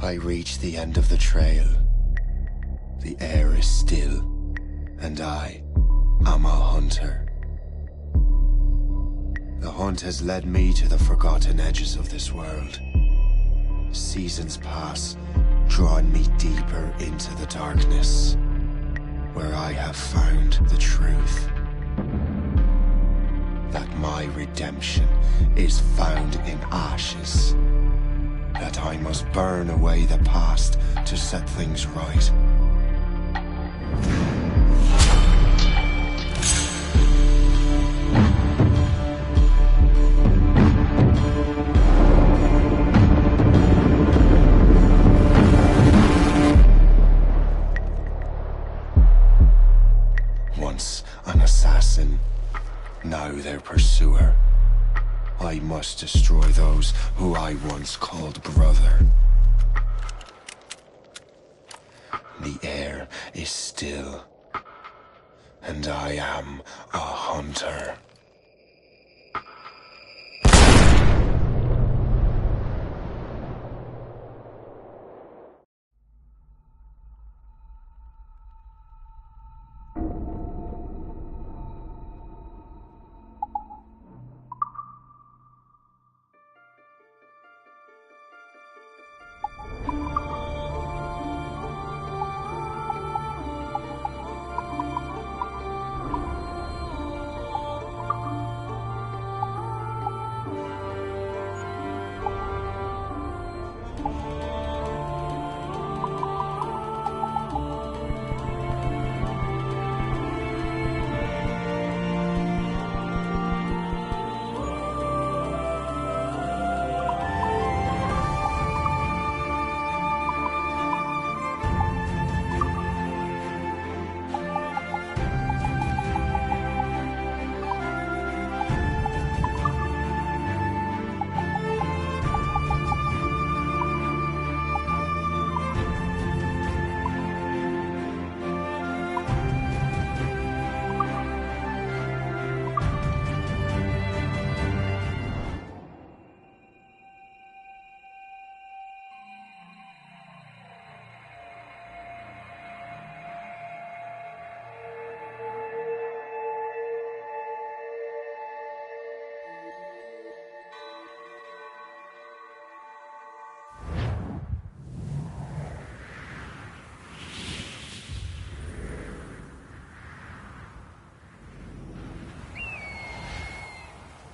I reach the end of the trail, the air is still, and I am a hunter. The hunt has led me to the forgotten edges of this world. Seasons pass, drawing me deeper into the darkness, where I have found the truth. That my redemption is found in ashes. That I must burn away the past to set things right. Once an assassin, now their pursuer. I must destroy those who I once called brother. The air is still, and I am a hunter.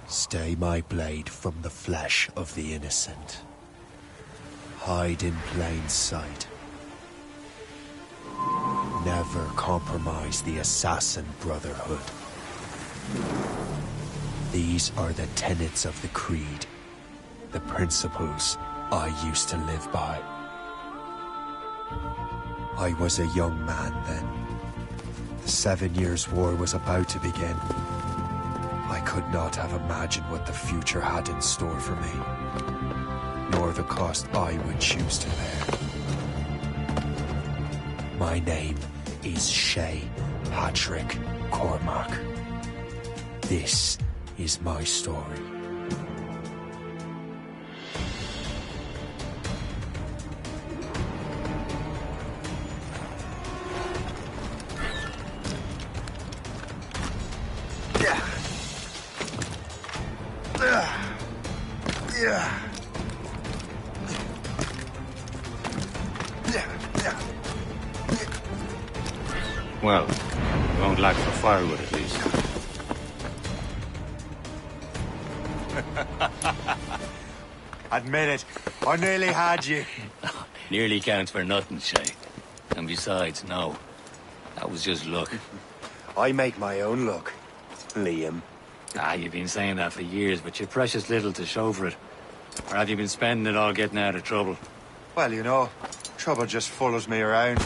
Stay my blade from the flesh of the innocent. Hide in plain sight. Never compromise the assassin brotherhood. These are the tenets of the creed, the principles I used to live by. I was a young man then. The 7 Years' War was about to begin. I could not have imagined what the future had in store for me, nor the cost I would choose to bear. My name is Shay Patrick Cormac. This is my story. Well, you won't lack for firewood at least. Admit it, I nearly had you. Nearly counts for nothing, Shay. And besides, no. That was just luck. I make my own luck, Liam. You've been saying that for years, but you've precious little to show for it. Or have you been spending it all getting out of trouble? Well, you know, trouble just follows me around.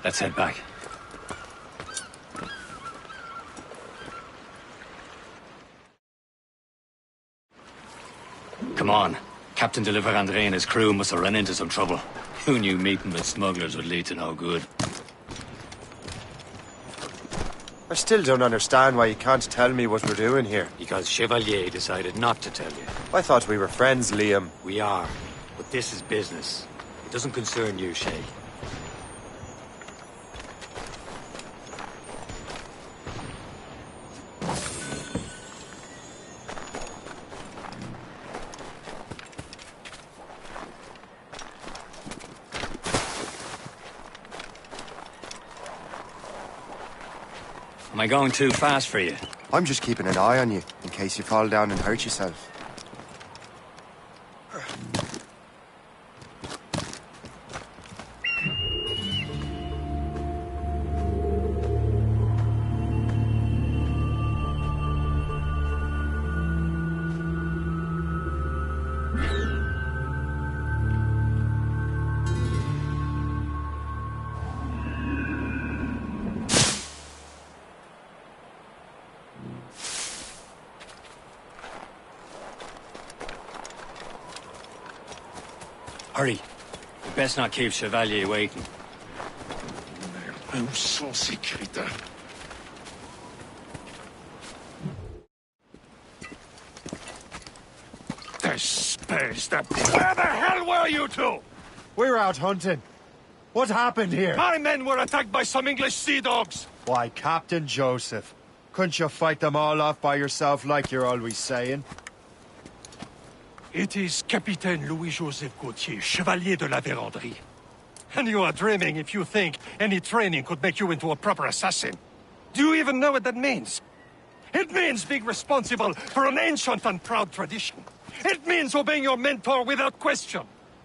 Let's head back. Come on. Captain Deliver André and his crew must have run into some trouble. Who knew meeting with smugglers would lead to no good? I still don't understand why you can't tell me what we're doing here. Because Chevalier decided not to tell you. I thought we were friends, Liam. We are. But this is business. It doesn't concern you, Shay. Am I going too fast for you? I'm just keeping an eye on you, in case you fall down and hurt yourself. Hurry. You best not keep Chevalier waiting. Où sont ces crétins? Espèce de... Where the hell were you two? We're out hunting. What happened here? My men were attacked by some English sea dogs. Why, Captain Joseph. Couldn't you fight them all off by yourself like you're always saying? It is Capitaine Louis-Joseph Gauthier, Chevalier de la Vérendrye. And you are dreaming if you think any training could make you into a proper assassin. Do you even know what that means? It means being responsible for an ancient and proud tradition. It means obeying your mentor without question.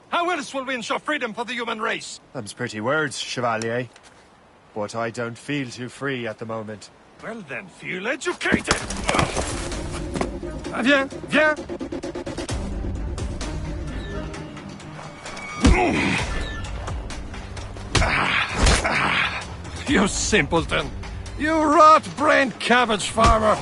How else will we ensure freedom for the human race? Them's pretty words, Chevalier. But I don't feel too free at the moment. Well then, feel educated! Viens, viens! You simpleton! You rot-brained cabbage farmer!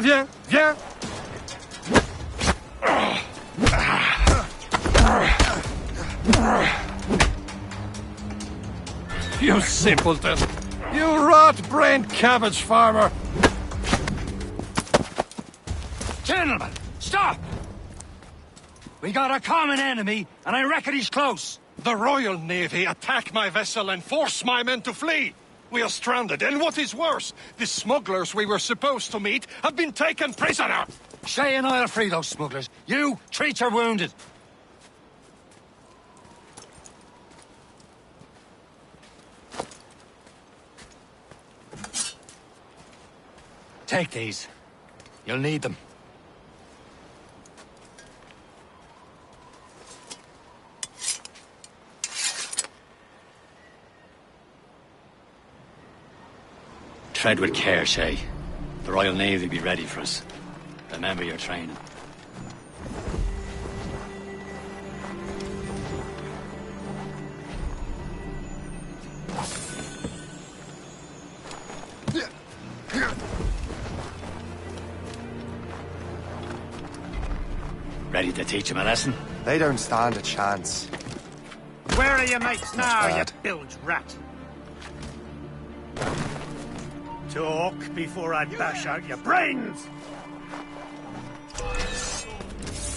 Viens, viens! You simpleton! You rot-brained cabbage farmer! Gentlemen, stop! We got a common enemy, and I reckon he's close. The Royal Navy attack my vessel and force my men to flee. We are stranded, and what is worse, the smugglers we were supposed to meet have been taken prisoner. Shay and I'll free those smugglers. You, treat your wounded. Take these. You'll need them. Tread with care, Shay. The Royal Navy will be ready for us. Remember your training. Ready to teach him a lesson? They don't stand a chance. Where are your mates now, you bad. bilge rat? Talk before I bash out your brains!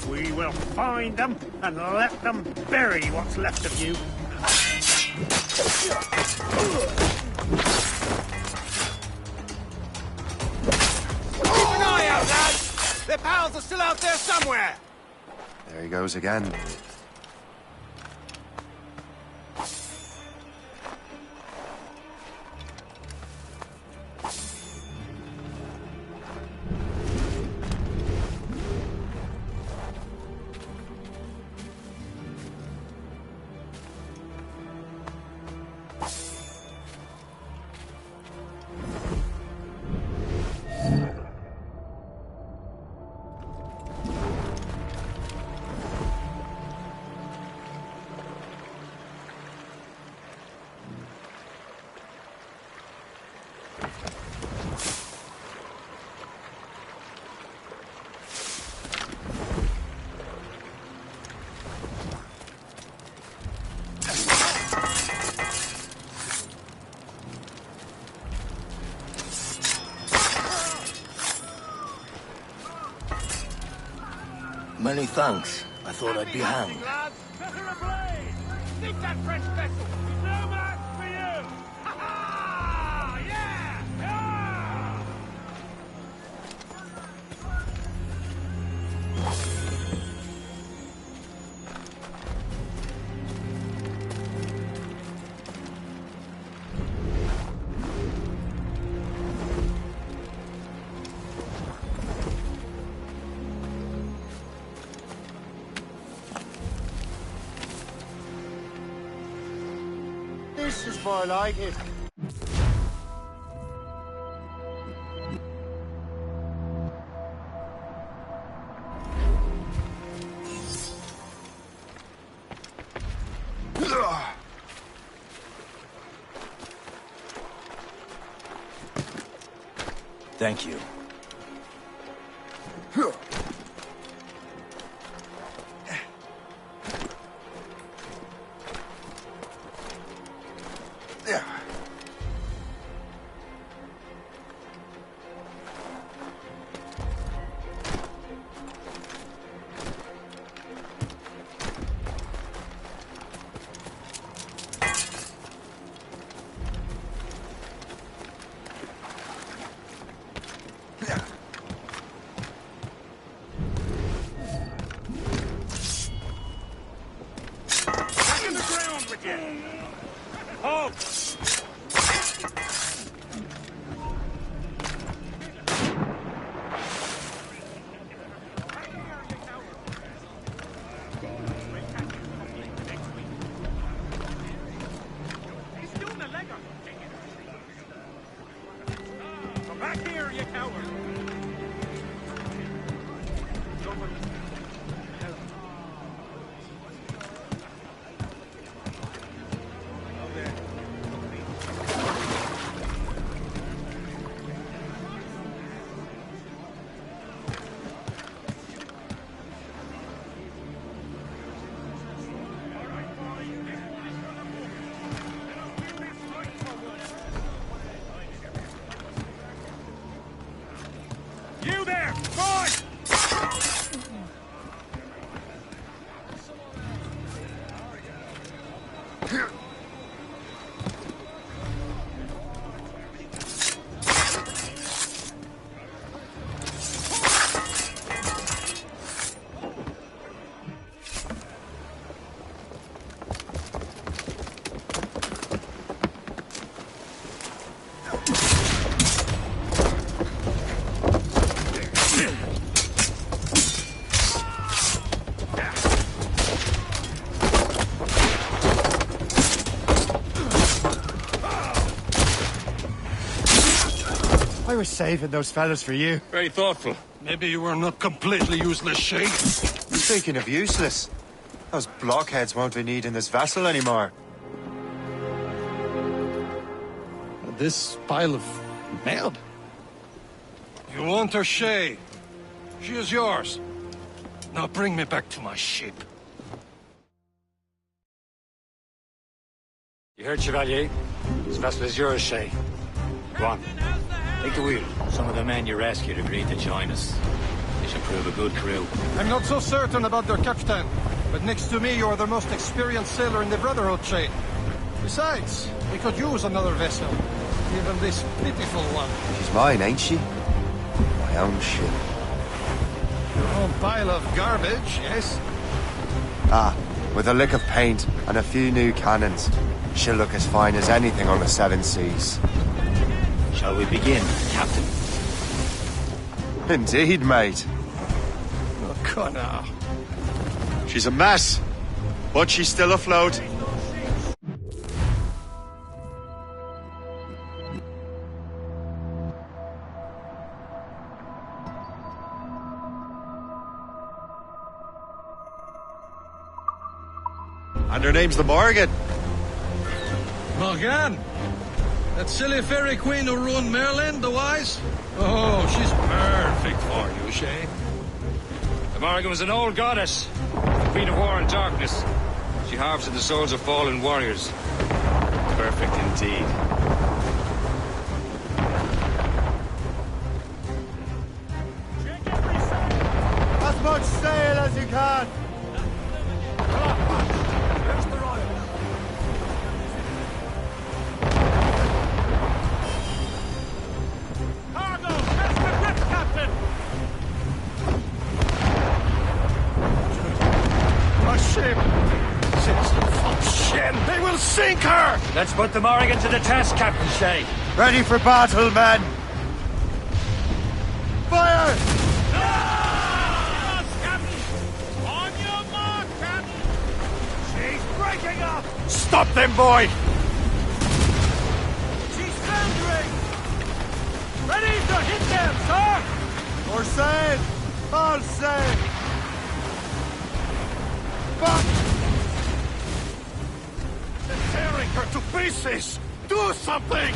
We will find them and let them bury what's left of you. Keep an eye out, lads! Their pals are still out there somewhere! There he goes again. Many thanks. I thought I'd be hanged. Lads, better ablaze! Think that French vessel is no match for you! Ha ha! Yeah! Yeah! This is more like it. Thank you. Back in the ground with you! Halt! Come back here, you coward! You there, boy! I was saving those fellas for you. Very thoughtful. Maybe you were not completely useless, Shay. Speaking of useless, those blockheads won't be needing this vessel anymore. This pile of mail? You want her, Shay? She is yours. Now bring me back to my ship. You heard, Chevalier? This vessel is yours, Shay. Go on. Take the wheel. Some of the men you rescued agreed to join us. They should prove a good crew. I'm not so certain about their captain, but next to me, you're the most experienced sailor in the Brotherhood, Shay. Besides, we could use another vessel. Even this pitiful one. She's mine, ain't she? My own ship. Your own pile of garbage, yes? Ah, with a lick of paint and a few new cannons, she'll look as fine as anything on the seven seas. Shall we begin, Captain? Indeed, mate. Oh, Connor. She's a mess, but she's still afloat. And her name's the Morgan. Morgan? That silly fairy queen who ruined Merlin, the wise? Oh, she's perfect for you, Shay. The Morgan was an old goddess, the queen of war and darkness. She harvested the souls of fallen warriors. Perfect indeed. As much sail as as you can. Where's the royal? Cargo! Catch the grip, Captain! A ship! Fuck! They will sink her! Let's put the Morrigan to the test, Captain Shay. Ready for battle, men. Fire! On your mark, Captain! She's breaking up! Stop them, boy! She's foundering! Ready to hit them, sir! Or save! All save! Fuck! They're tearing her to pieces! Do something!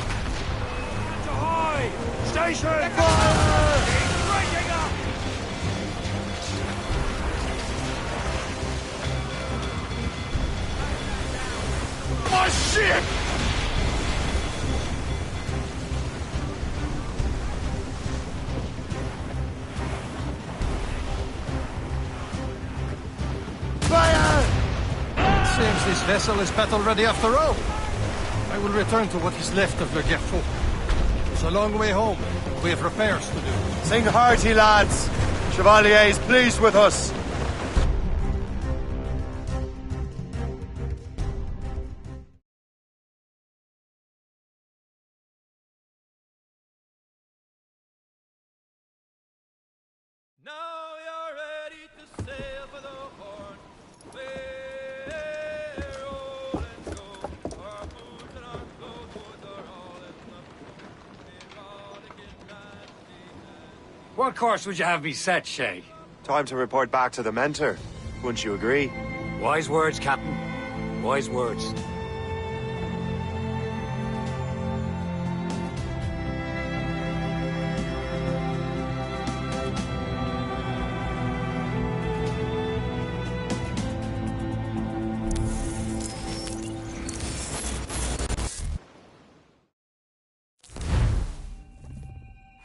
Ahoy! Station! Fire! She's breaking up! My ship! Fire! Seems this vessel is battle ready after all. I will return to what is left of Le Gerfaut. It's a long way home. We have repairs to do. Sing hearty, lads. Chevalier is pleased with us. Now you're ready to sail for the Horn. We're all and go. Our boots and our clothes are all in the rollicking land. What course would you have me set, Shay? Time to report back to the mentor. Wouldn't you agree? Wise words, Captain. Wise words.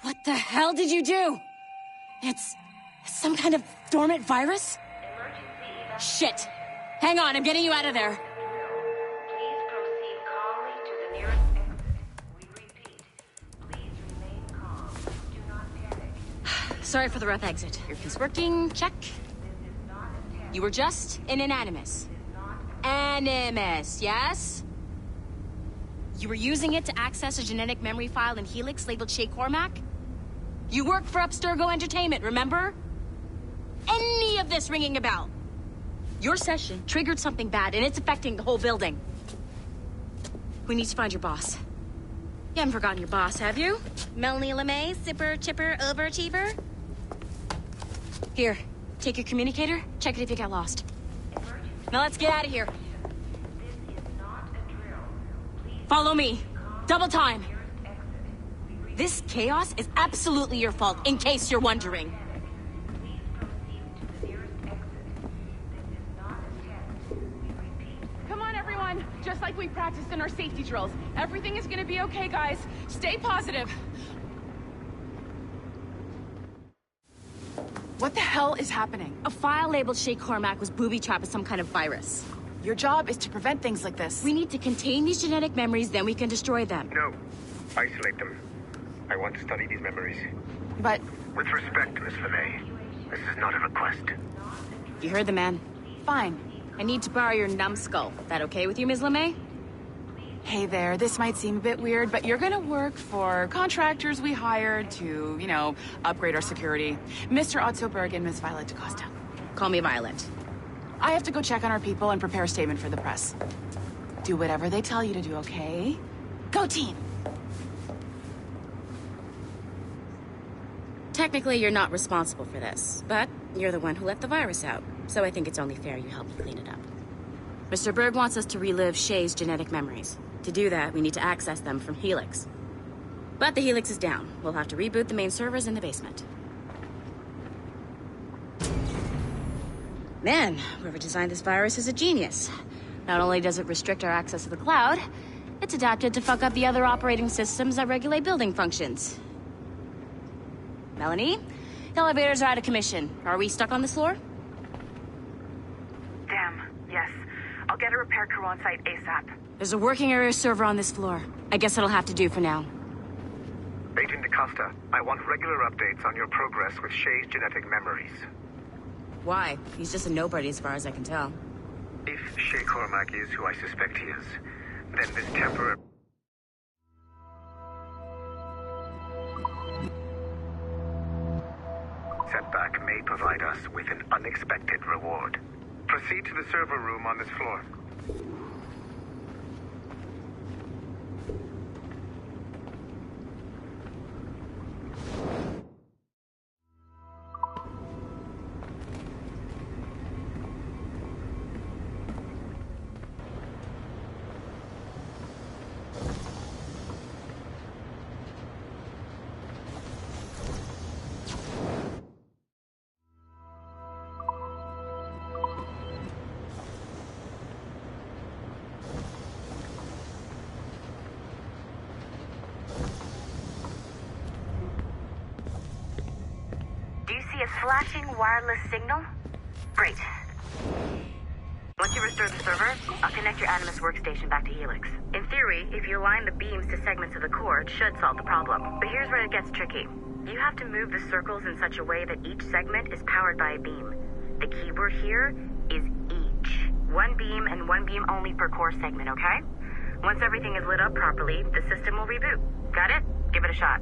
What the hell did you do? It's some kind of dormant virus? Shit! Hang on, I'm getting you out of there. Please proceed calmly to the nearest exit. We repeat, please remain calm. Do not panic. Sorry for the rough exit. Earpiece working, check. This is not a test. You were just an animus. Animus, yes? You were using it to access a genetic memory file in Helix labeled Shay Cormac? You worked for Abstergo Entertainment, remember? Any of this ringing a bell? Your session triggered something bad, and it's affecting the whole building. We need to find your boss. You haven't forgotten your boss, have you? Melanie LeMay, zipper, chipper, overachiever? Here, take your communicator, check it if you got lost. Now let's get out of here. This is not a drill. Please Follow me. Double time. nearest exit. We repeat, This chaos is absolutely your fault, in case you're wondering. please proceed to the nearest exit. This is not a test. We repeat, Come on, everyone. Just like we practiced in our safety drills. Everything is gonna be okay, guys. Stay positive. What the hell is happening? A file labeled Shay Cormac was booby-trapped with some kind of virus. Your job is to prevent things like this. We need to contain these genetic memories, then we can destroy them. No. Isolate them. I want to study these memories. But With respect, Miss LeMay, this is not a request. You heard the man. fine. I need to borrow your numbskull. That okay with you, Ms. LeMay? Hey there, this might seem a bit weird, but you're gonna work for contractors we hired to, upgrade our security. Mr. Ottoberg and Miss Violet DaCosta. Call me Violet. I have to go check on our people and prepare a statement for the press. Do whatever they tell you to do, okay? Go team! Technically, you're not responsible for this, but you're the one who let the virus out, so I think it's only fair you help me clean it up. Mr. Berg wants us to relive Shay's genetic memories. To do that, we need to access them from Helix. But the Helix is down. We'll have to reboot the main servers in the basement. Man, whoever designed this virus is a genius. Not only does it restrict our access to the cloud, it's adapted to fuck up the other operating systems that regulate building functions. Melanie, the elevators are out of commission. Are we stuck on this floor? get a repair crew on site ASAP. There's a working area server on this floor. I guess it'll have to do for now. Agent DaCosta, I want regular updates on your progress with Shay's genetic memories. Why? He's just a nobody as far as I can tell. If Shay Cormac is who I suspect he is, then this temporary... setback may provide us with an unexpected reward. Proceed to the server room on this floor. A flashing wireless signal? Great. Once you restore the server, I'll connect your Animus workstation back to Helix. In theory, if you align the beams to segments of the core, it should solve the problem. But here's where it gets tricky. You have to move the circles in such a way that each segment is powered by a beam. The keyword here is each. One beam and one beam only per core segment, okay? Once everything is lit up properly, the system will reboot. Got it? Give it a shot.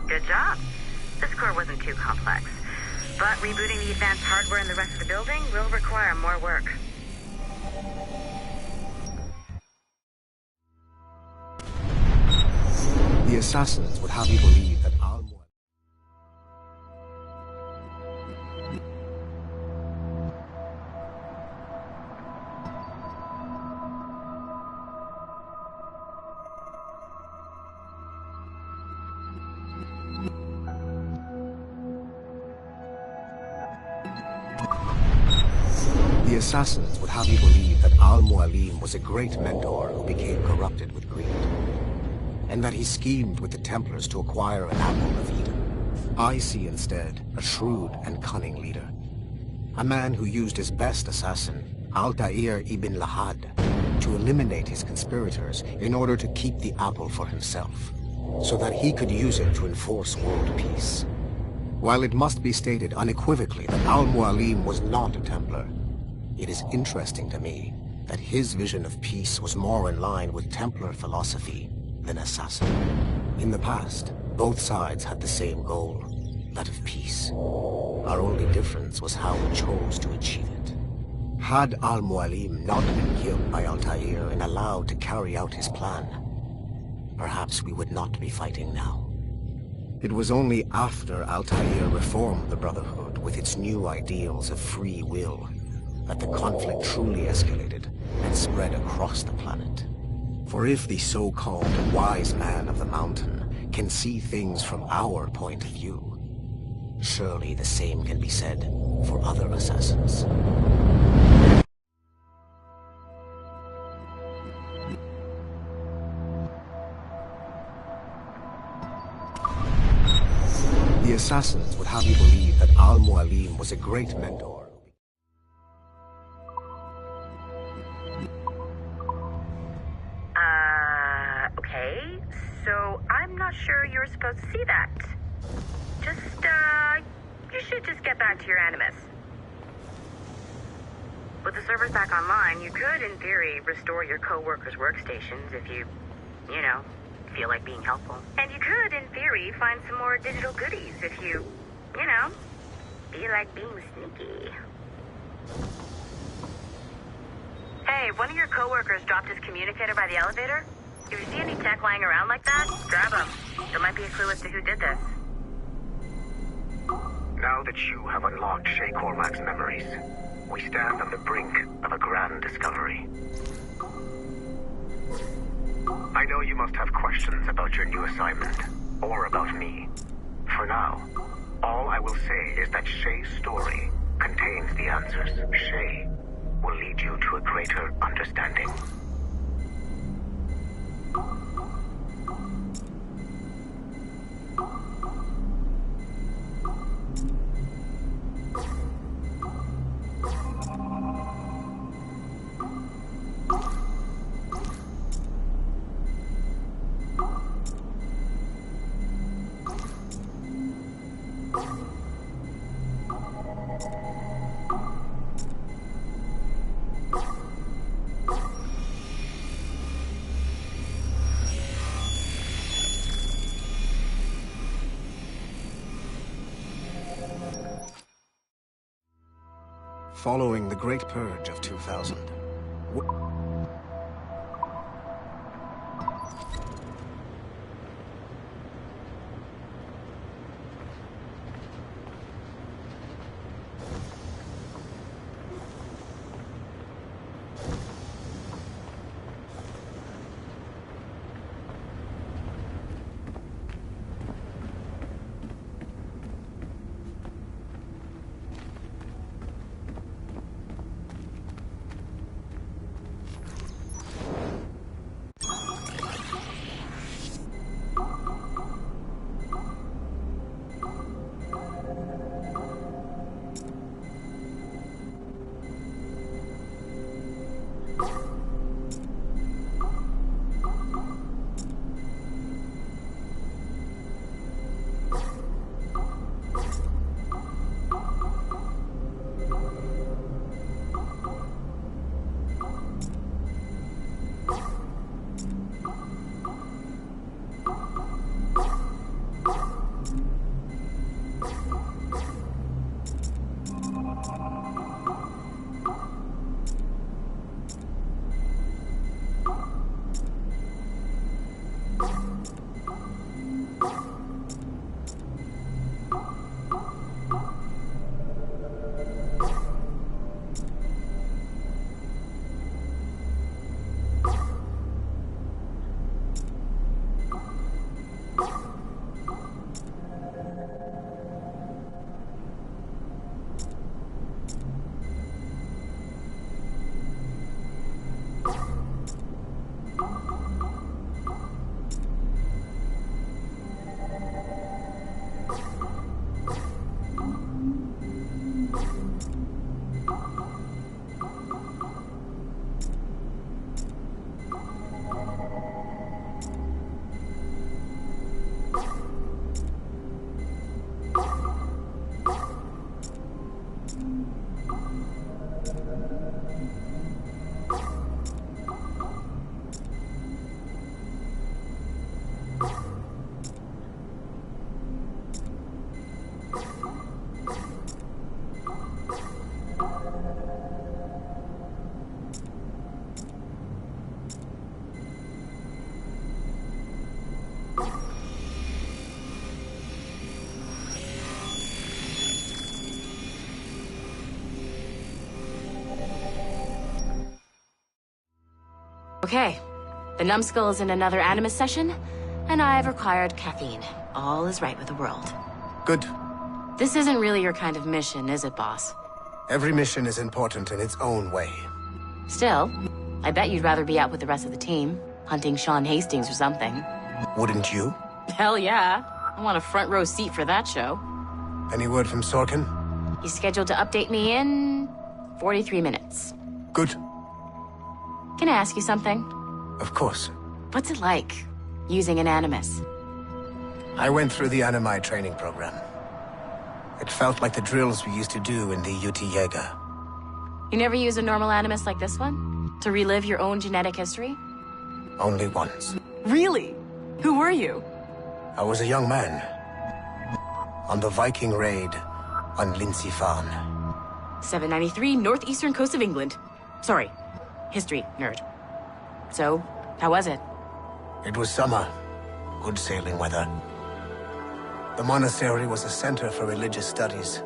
Good job. This core wasn't too complex. But rebooting the advanced hardware in the rest of the building will require more work. The assassins would have you believe that Al-Mualim was a great mentor who became corrupted with greed, and that he schemed with the Templars to acquire an apple of Eden. I see instead a shrewd and cunning leader, a man who used his best assassin, Altair ibn Lahad, to eliminate his conspirators in order to keep the apple for himself, so that he could use it to enforce world peace. While it must be stated unequivocally that Al-Mualim was not a Templar, it is interesting to me that his vision of peace was more in line with Templar philosophy than assassin. In the past, both sides had the same goal, that of peace. Our only difference was how we chose to achieve it. Had Al-Mualim not been killed by Altair and allowed to carry out his plan, perhaps we would not be fighting now. It was only after Altair reformed the Brotherhood with its new ideals of free will that the conflict truly escalated and spread across the planet. For if the so-called wise man of the mountain can see things from our point of view, surely the same can be said for other assassins. The assassins would have you believe that Al-Mualim was a great mentor. Okay, so I'm not sure you're supposed to see that. You should just get back to your Animus. With the servers back online, you could, in theory, restore your co-workers' workstations if you feel like being helpful. And you could, in theory, find some more digital goodies if you feel like being sneaky. Hey, one of your coworkers dropped his communicator by the elevator. If you see any tech lying around like that, grab them. There might be a clue as to who did this. Now that you have unlocked Shay Cormac's memories, we stand on the brink of a grand discovery. I know you must have questions about your new assignment, or about me. For now, all I will say is that Shay's story contains the answers. Shay will lead you to a greater understanding. Following the Great Purge of 2000. Okay, the numbskull is in another Animus session, and I've required caffeine. All is right with the world. Good. This isn't really your kind of mission, is it, boss? Every mission is important in its own way. Still, I bet you'd rather be out with the rest of the team, hunting Sean Hastings or something. Wouldn't you? Hell yeah. I want a front row seat for that show. Any word from Sorkin? He's scheduled to update me in 43 minutes. Good. Can I ask you something? Of course. What's it like, using an Animus? I went through the Animi training program. It felt like the drills we used to do in the UT Jaeger. You never use a normal Animus like this one? To relive your own genetic history? Only once. Really? Who were you? I was a young man. On the Viking raid on Lindsey Farm. 793, northeastern coast of England. Sorry, history nerd. So, how was it? It was summer. Good sailing weather. The monastery was a center for religious studies.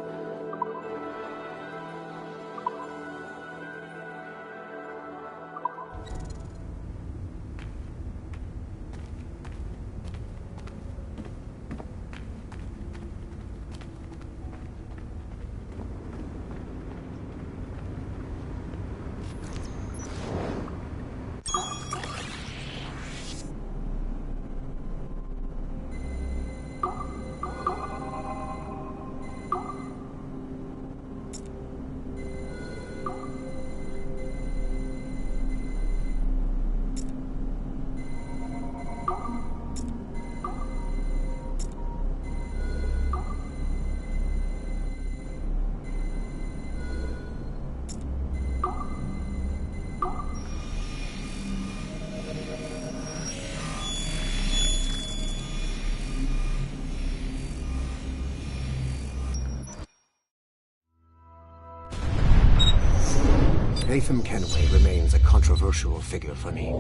Nathan Kenway remains a controversial figure for me.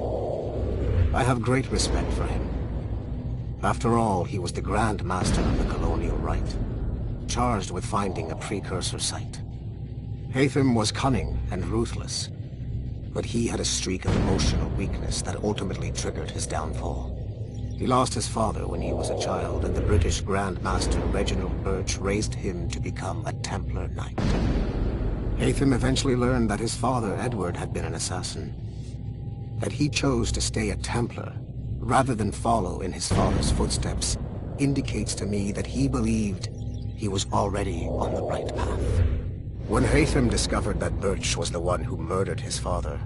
I have great respect for him. After all, he was the Grand Master of the Colonial Rite, charged with finding a precursor site. Haytham was cunning and ruthless, but he had a streak of emotional weakness that ultimately triggered his downfall. He lost his father when he was a child, and the British Grand Master Reginald Birch raised him to become a Templar Knight. Haytham eventually learned that his father, Edward, had been an assassin. That he chose to stay a Templar, rather than follow in his father's footsteps, indicates to me that he believed he was already on the right path. When Haytham discovered that Birch was the one who murdered his father,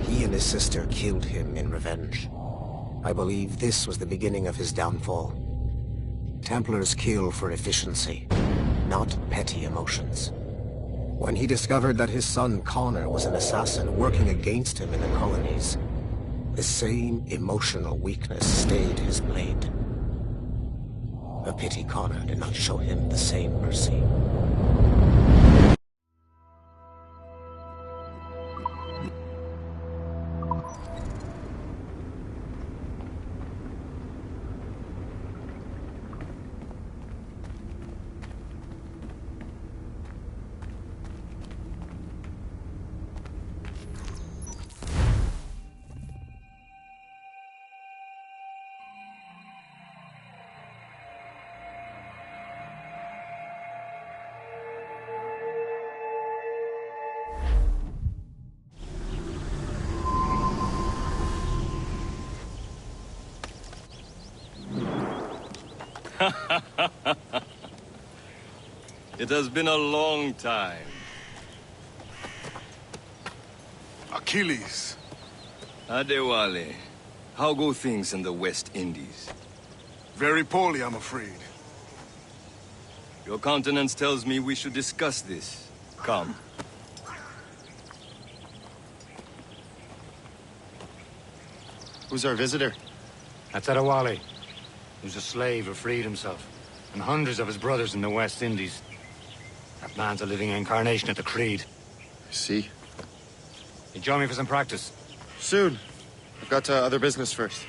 he and his sister killed him in revenge. I believe this was the beginning of his downfall. Templars kill for efficiency, not petty emotions. When he discovered that his son Connor was an assassin working against him in the colonies, the same emotional weakness stayed his blade. A pity Connor did not show him the same mercy. It has been a long time. Achilles. Adewale, how go things in the West Indies? Very poorly, I'm afraid. Your countenance tells me we should discuss this. Come. Who's our visitor? That's Adewale. He was a slave who freed himself, and hundreds of his brothers in the West Indies. That man's a living incarnation of the Creed. I see. You join me for some practice? Soon. I've got other business first.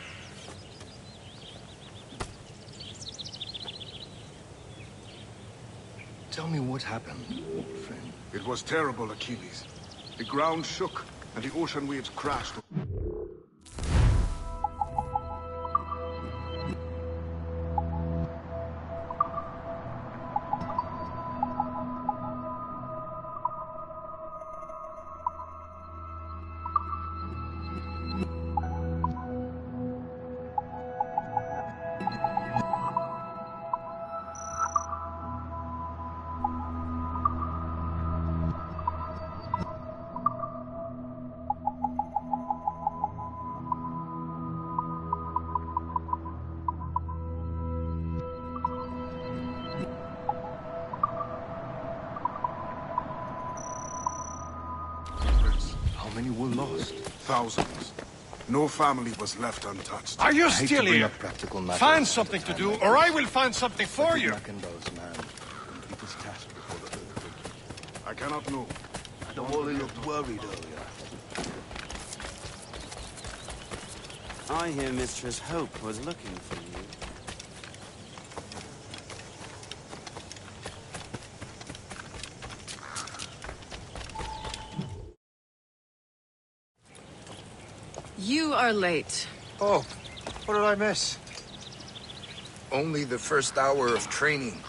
Tell me what happened, old friend. It was terrible, Achilles. The ground shook, and the ocean waves crashed. How many were lost? Thousands. No family was left untouched. Are you I hate to still bring here? up practical matters Find at something a to time do, like or this. I will find something for you. Mengenal's man completed his task before the earthquake. I cannot know. The Wally looked worried earlier. I hear Mistress Hope was looking for you. You are late. Oh, what did I miss? Only the first hour of training.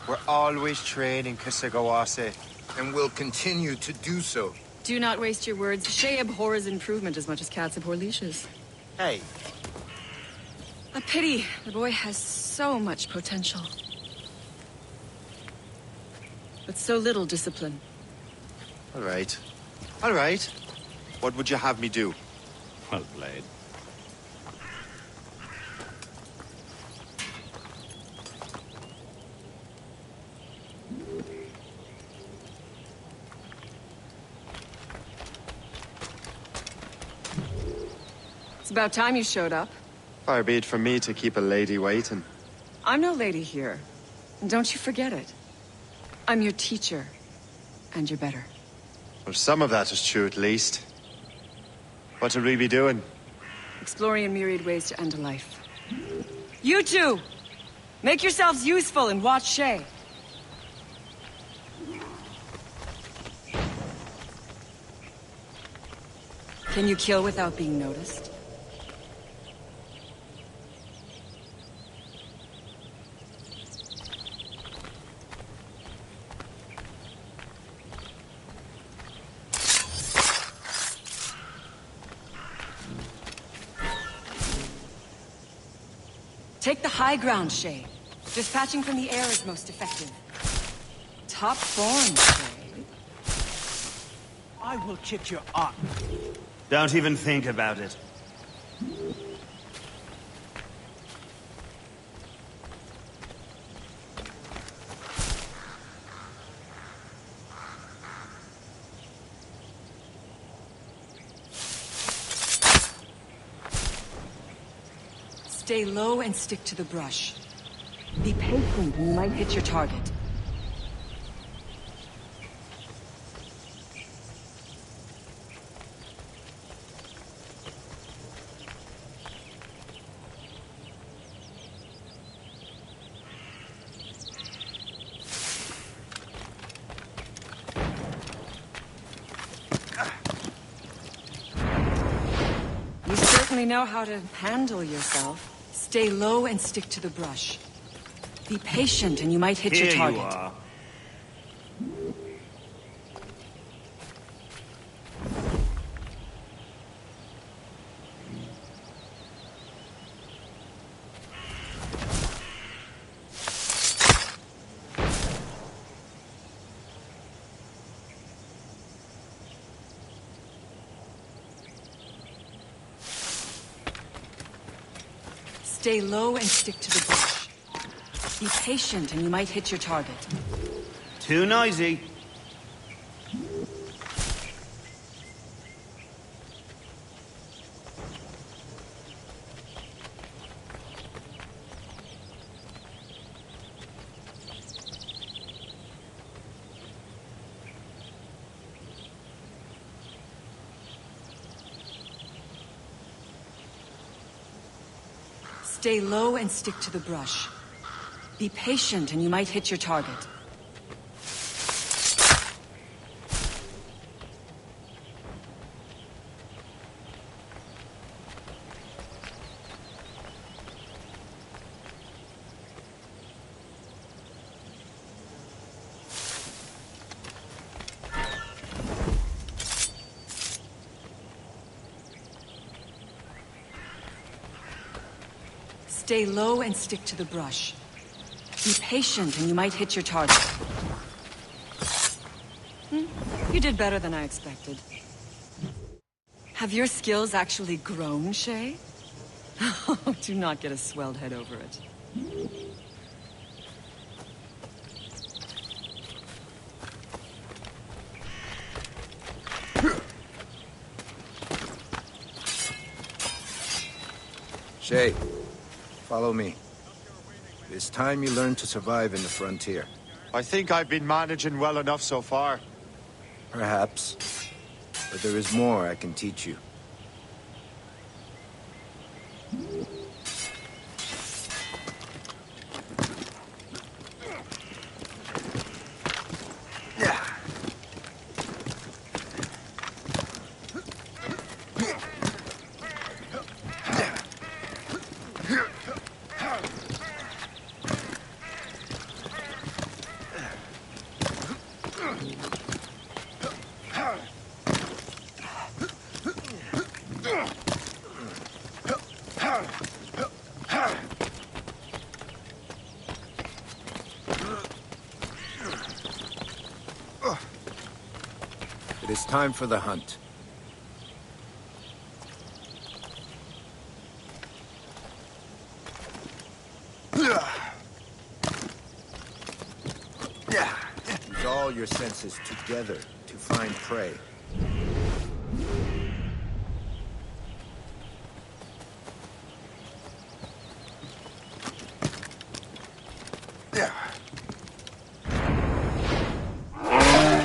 We're always training, Kisagawase. And will continue to do so. Do not waste your words. Shay abhors improvement as much as cats abhor leashes. Hey. A pity. The boy has so much potential. But so little discipline. All right. All right. What would you have me do? Well played. It's about time you showed up. Far be it from me to keep a lady waiting. I'm no lady here. And don't you forget it. I'm your teacher. And you're better. Well, some of that is true at least. What should we be doing? Exploring in myriad ways to end a life. You two! Make yourselves useful and watch Shay. Can you kill without being noticed? Take the high ground, Shay. Dispatching from the air is most effective. Top form, Shay. I will kick your arm. Don't even think about it. Stay low and stick to the brush. Be patient, you might hit your target. You certainly know how to handle yourself. Stay low and stick to the brush. Be patient and you might hit your target. Here you are. Stay low and stick to the brush. Be patient and you might hit your target. Too noisy. Stay low and stick to the brush. Be patient and you might hit your target. Stay low and stick to the brush. Be patient and you might hit your target. You did better than I expected. Have your skills actually grown, Shay? Do not get a swelled head over it. Shay, follow me. It's time you learn to survive in the frontier. I think I've been managing well enough so far. Perhaps. But there is more I can teach you. It is time for the hunt. Use all your senses together to find prey.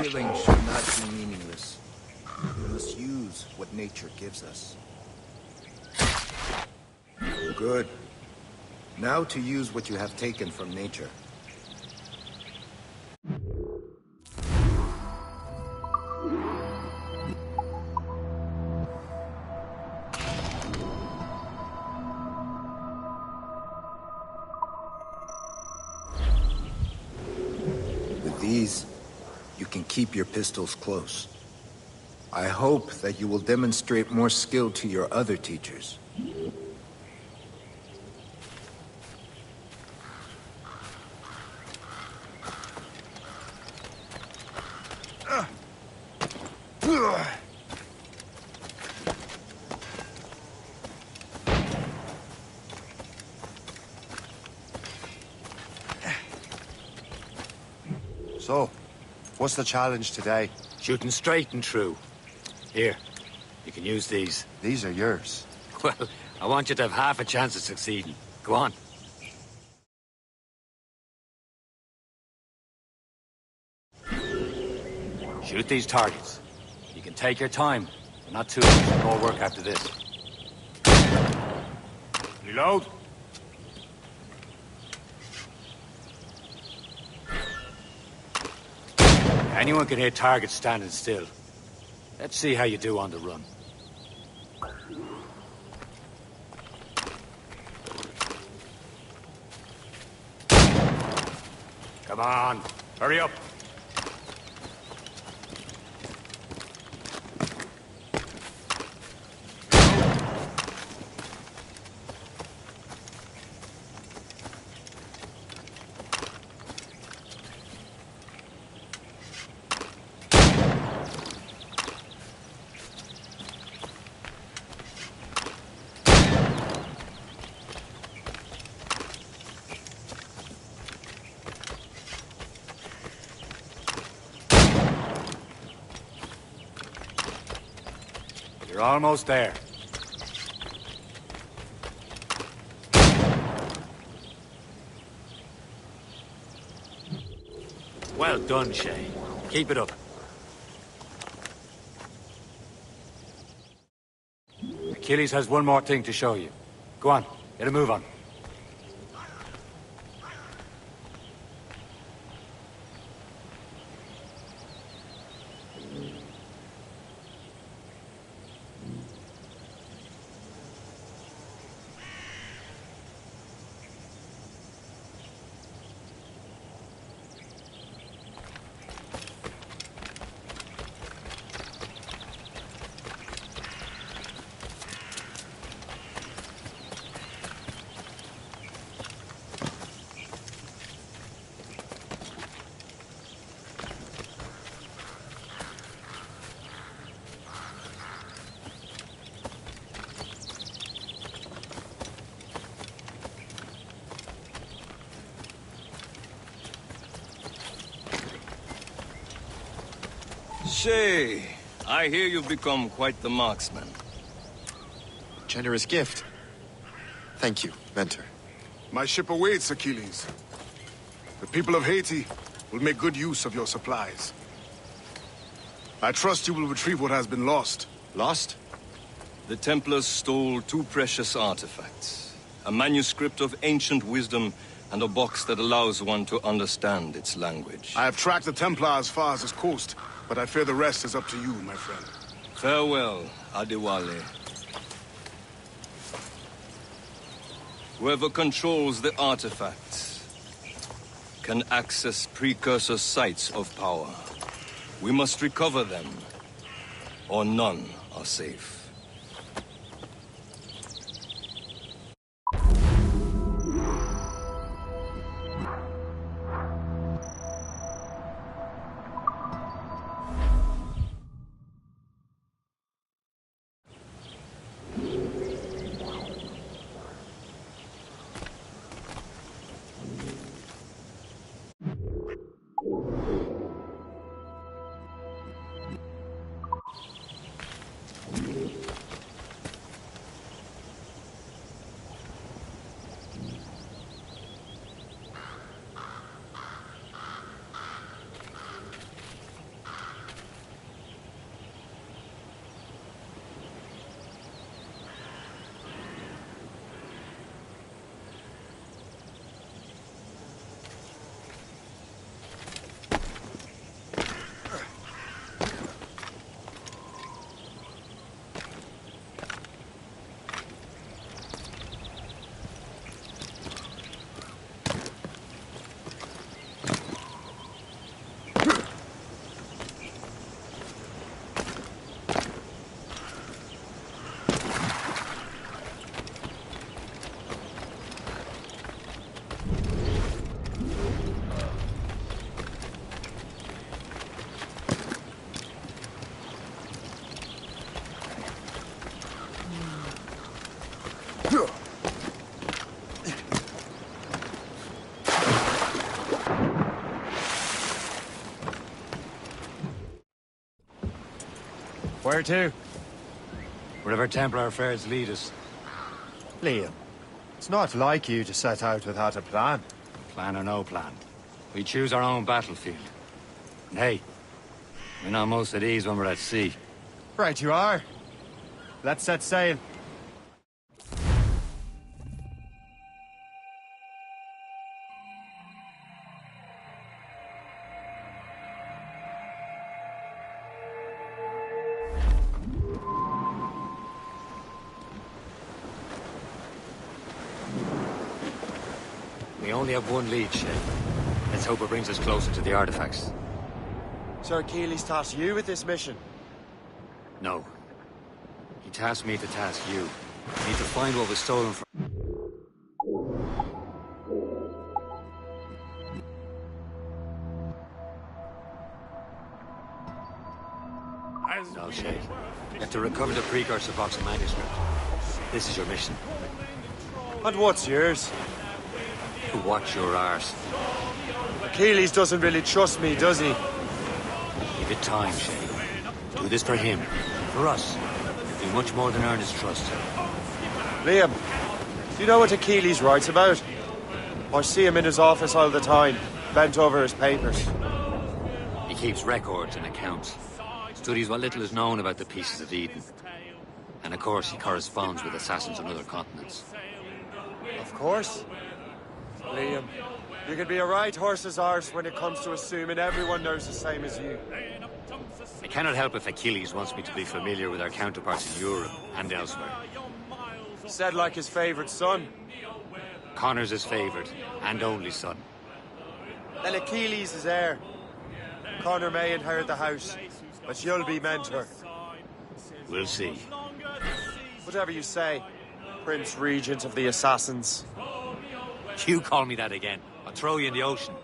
Killing should not be meaningless. We must use what nature gives us. Good. Now to use what you have taken from nature. With these, you can keep your pistols close. I hope that you will demonstrate more skill to your other teachers. So, what's the challenge today? Shooting straight and true. Here, you can use these. These are yours. Well, I want you to have half a chance of succeeding. Go on. Shoot these targets. You can take your time, but not too much more work after this. Reload. Anyone can hit targets standing still. Let's see how you do on the run. Come on, hurry up. You're almost there. Well done, Shay. Keep it up. Achilles has one more thing to show you. Go on, get a move on. Shay, I hear you've become quite the marksman. Generous gift. Thank you, Mentor. My ship awaits, Achilles. The people of Haiti will make good use of your supplies. I trust you will retrieve what has been lost. Lost? The Templars stole 2 precious artifacts. A manuscript of ancient wisdom and a box that allows one to understand its language. I have tracked the Templar as far as this coast, but I fear the rest is up to you, my friend. Farewell, Adewale. Whoever controls the artifacts can access precursor sites of power. We must recover them, or none are safe. Where to? Wherever Templar affairs lead us. Liam, it's not like you to set out without a plan. Plan or no plan. We choose our own battlefield. And hey, we're not most at ease when we're at sea. Right you are. Let's set sail. We only have one lead, Shay. Let's hope it brings us closer to the artifacts. Sir Keeley's tasked you with this mission? No. He tasked me to task you. We need to find what was stolen from... No, Shay. You have to recover the precursor box of manuscript. This is your mission. And what's yours? To watch your arse. Achilles doesn't really trust me, does he? Give it time, Shay. Do this for him. For us. You'll do much more than earn his trust. Liam, do you know what Achilles writes about? I see him in his office all the time, bent over his papers. He keeps records and accounts. Studies what little is known about the pieces of Eden. And of course, he corresponds with assassins on other continents. Of course. Liam, you can be a right horse's arse when it comes to assuming everyone knows the same as you. I cannot help if Achilles wants me to be familiar with our counterparts in Europe and elsewhere. Said like his favorite son. Connor's his favorite and only son. Then Achilles is heir. Connor may inherit the house, but you'll be mentor. We'll see. Whatever you say, Prince Regent of the Assassins. You call me that again. I'll throw you in the ocean.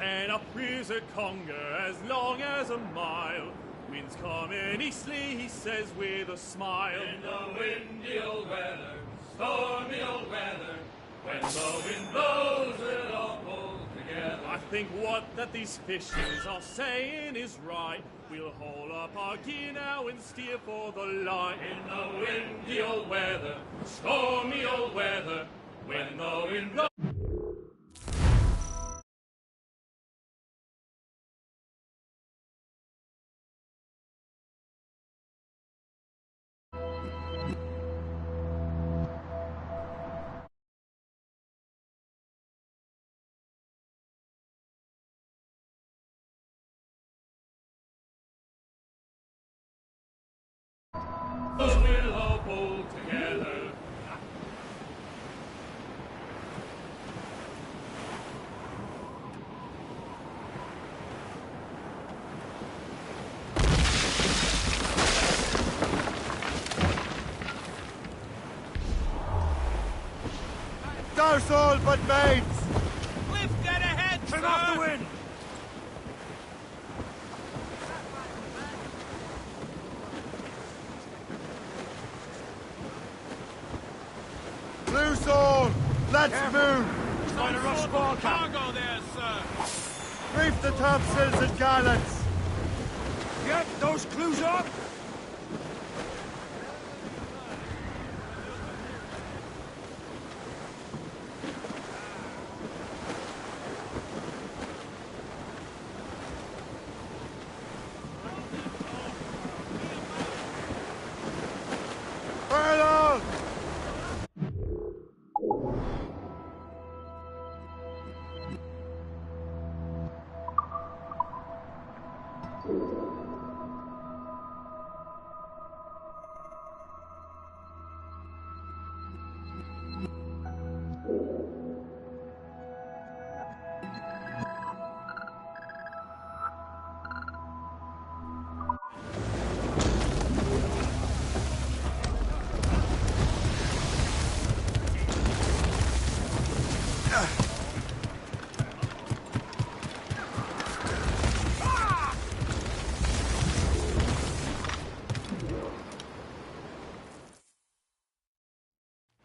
And up is a conger as long as a mile. Winds coming eastly, he says with a smile. In the windy old weather, stormy old weather, when the wind blows, we'll all pull together. I think what that these fishers are saying is right. We'll haul up our gear now and steer for the line. In the windy old weather, stormy old weather, when the wind blows. We'll all pull together. Dorsal, but mates! Cliff, get ahead, Turn sir! off the wind! Loose all! Let's move! Trying to rush ball, Cap. Cargo there, sir! Reef the topsails and gallants! Get those clues up! Furlong!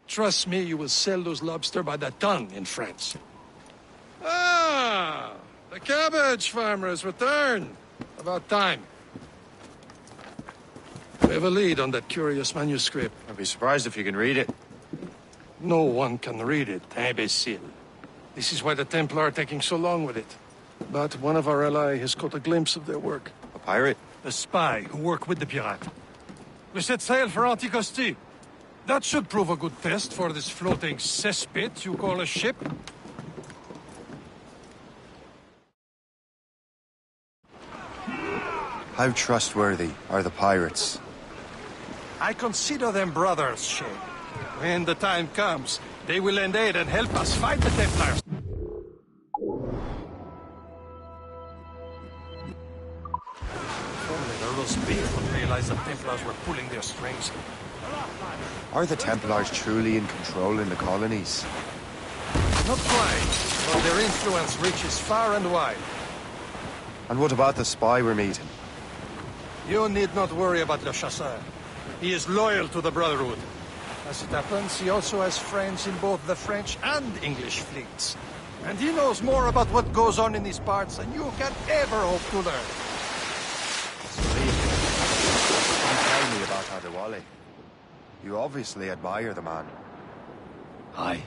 Trust me, you will sell those lobster by the ton in France. Ah, the cabbage farmer has returned. About time. We have a lead on that curious manuscript. I'd be surprised if you can read it. No one can read it, imbecile. This is why the Templar are taking so long with it. But one of our allies has caught a glimpse of their work. A pirate? A spy who worked with the pirate. We set sail for Anticosti. That should prove a good test for this floating cesspit you call a ship. How trustworthy are the pirates? I consider them brothers, Shay. When the time comes, they will lend aid and help us fight the Templars. Only the roast beef would realize the Templars were pulling their strings. Are the Templars truly in control in the colonies? Not quite, but their influence reaches far and wide. And what about the spy we're meeting? You need not worry about Le Chasseur. He is loyal to the Brotherhood. As it happens, he also has friends in both the French and English fleets. And he knows more about what goes on in these parts than you can ever hope to learn. Tell me about Adewale. You obviously admire the man. Aye.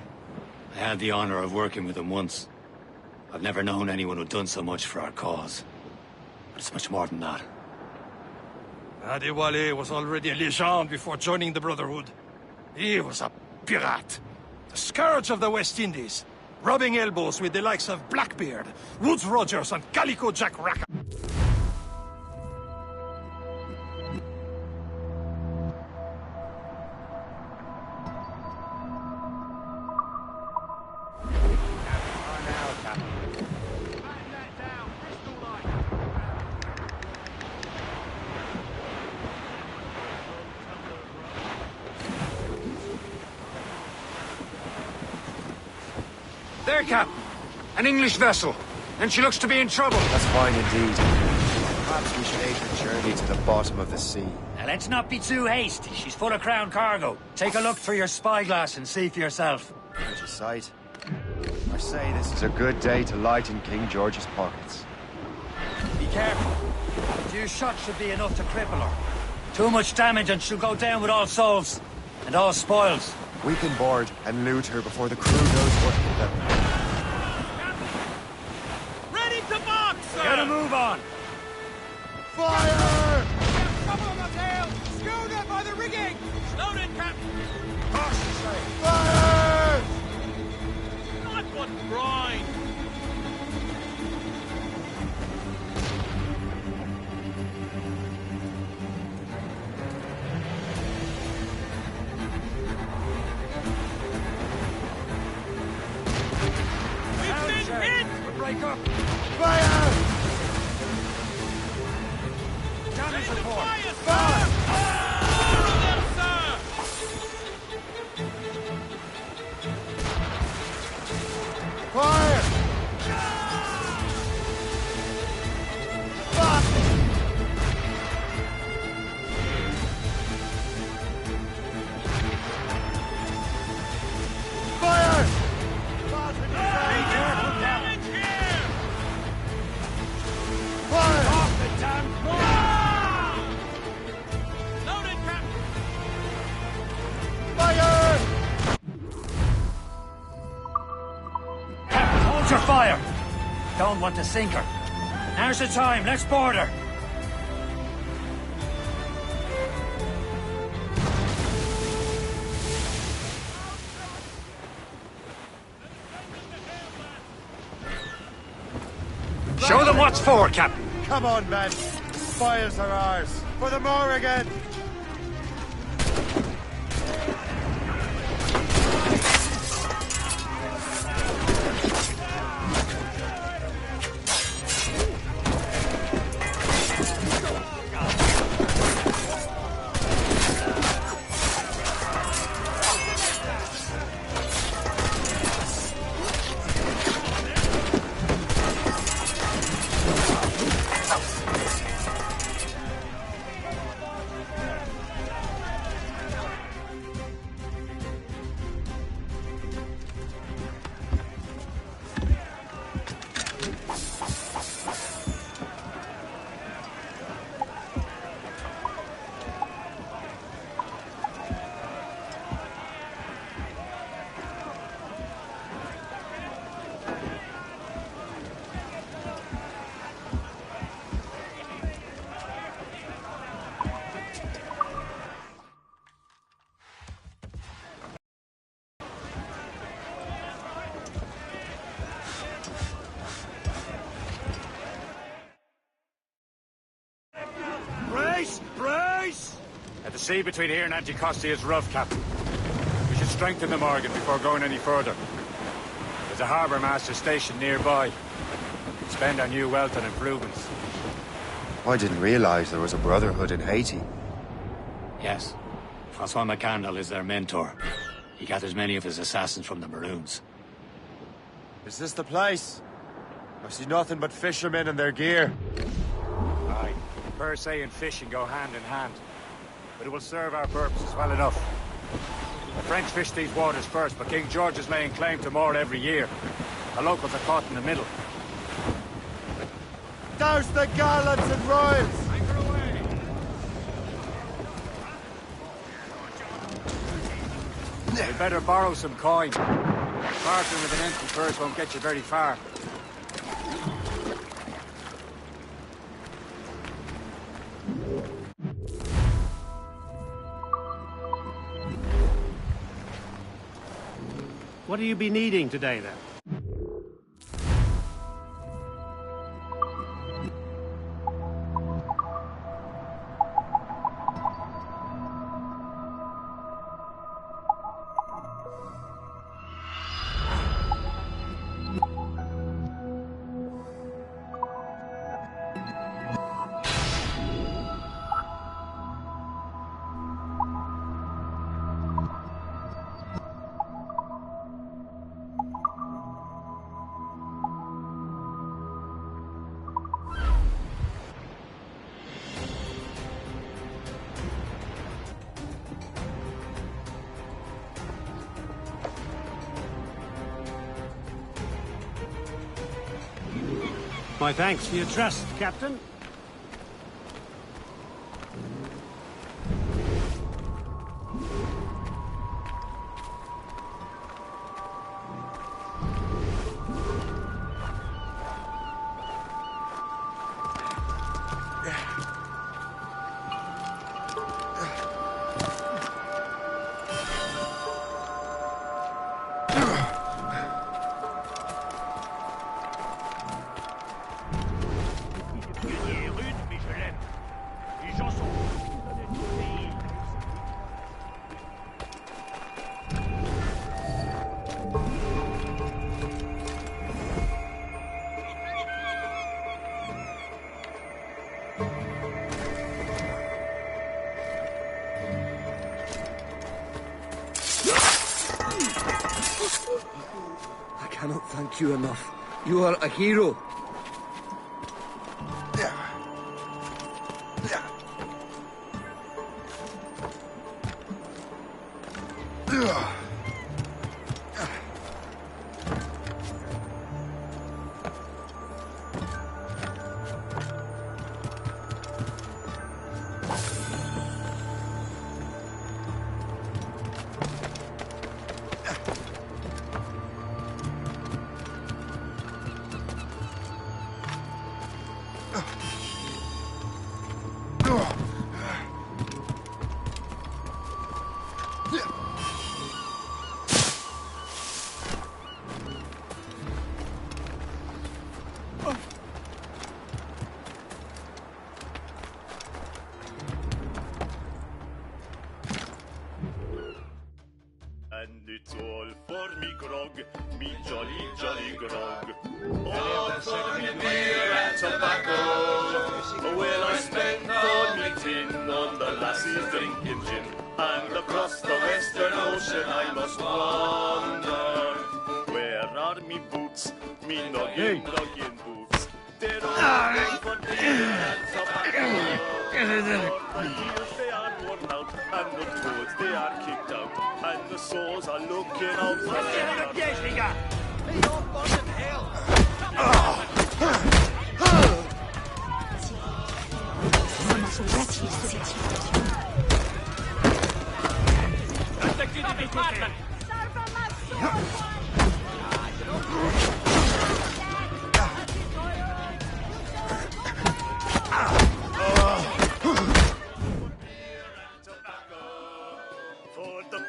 I had the honor of working with him once. I've never known anyone who'd done so much for our cause. But it's much more than that. Adewale was already a legend before joining the Brotherhood. He was a pirate. The scourge of the West Indies. Rubbing elbows with the likes of Blackbeard, Woodes Rogers, and Calico Jack Rackham. There, Captain. An English vessel. And she looks to be in trouble. That's fine indeed. Perhaps we should aid her journey to the bottom of the sea. Now, let's not be too hasty. She's full of crown cargo. Take a look through your spyglass and see for yourself. There's a sight. I say this is a good day to lighten King George's pockets. Be careful. A few shots should be enough to cripple her. Too much damage and she'll go down with all souls. And all spoils. We can board and loot her before the crew knows what hit them. Ready to box, sir! Get a move on! Fire! Trouble on the tail! Schooner by the rigging! Loaded, Captain! Cautiously! Fire! Not what brine! support! Fire! Fire! Be careful, Captain! Fire! Off the damn car! Loaded, Captain! Fire! Captain, hold your fire! Don't want to sink her. Now's the time, let's board her! Show them what's for, Captain! Come on, men. The spoils are ours. For the Morrigan! Brace! Brace! The sea between here and Anticosti is rough, Captain. We should strengthen the Morgan before going any further. There's a harbour master station nearby. Spend our new wealth on improvements. I didn't realize there was a brotherhood in Haiti. Yes. Francois Mengenal is their mentor. He gathers many of his assassins from the Maroons. Is this the place? I see nothing but fishermen and their gear. Aye. Per se and fishing go hand in hand. But it will serve our purposes well enough. The French fish these waters first, but King George is laying claim to more every year. The locals are caught in the middle. Douse the gallants and royals! We'd better borrow some coin. Bartering with an empty purse won't get you very far. What will you be needing today, then? My thanks for your trust, Captain. I cannot thank you enough. You are a hero. And it's all for me grog, me jolly, jolly grog. All for me beer and tobacco. Well, I spent all me tin on the lassies drinking gin. And across the western ocean I must wander. Where are me boots, me noggin boots? They're all for beer and tobacco. The heels they are worn out, and the toes they are kicked out. And the souls are looking out for their piège, les gars! Hey, you're fucking hell! Attaquez des vétérans!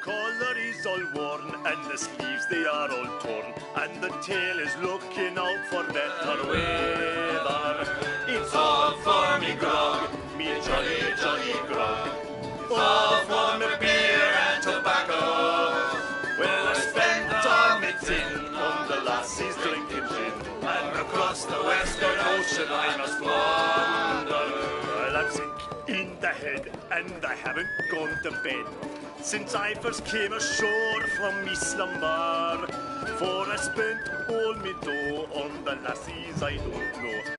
Collar is all worn, and the sleeves they are all torn, and the tail is looking out for better weather. It's all for me grog, me jolly, jolly grog. All for me beer and tobacco. Well, I spent all me tin on the lassies drinking gin, and across the western ocean I must wander. Well, I'm sick in the head, and I haven't gone to bed since I first came ashore from me slumber. For I spent all me dough on the lassies I don't know.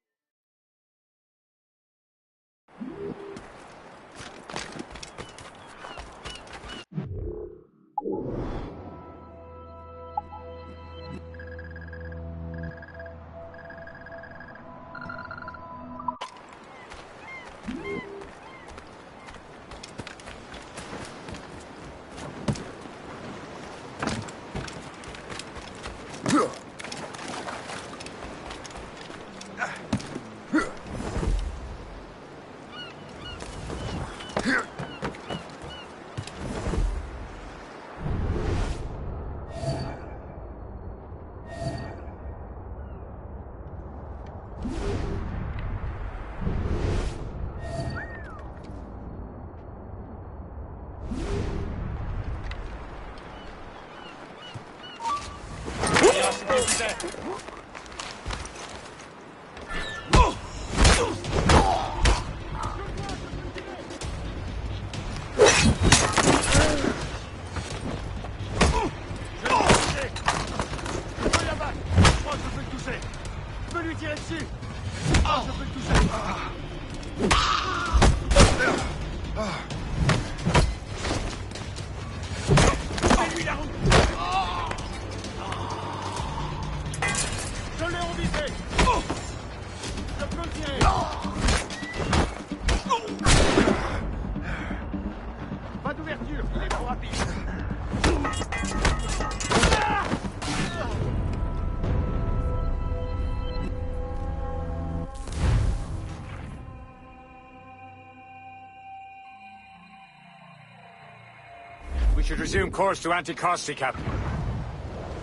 We should resume course to Anticosti, Captain.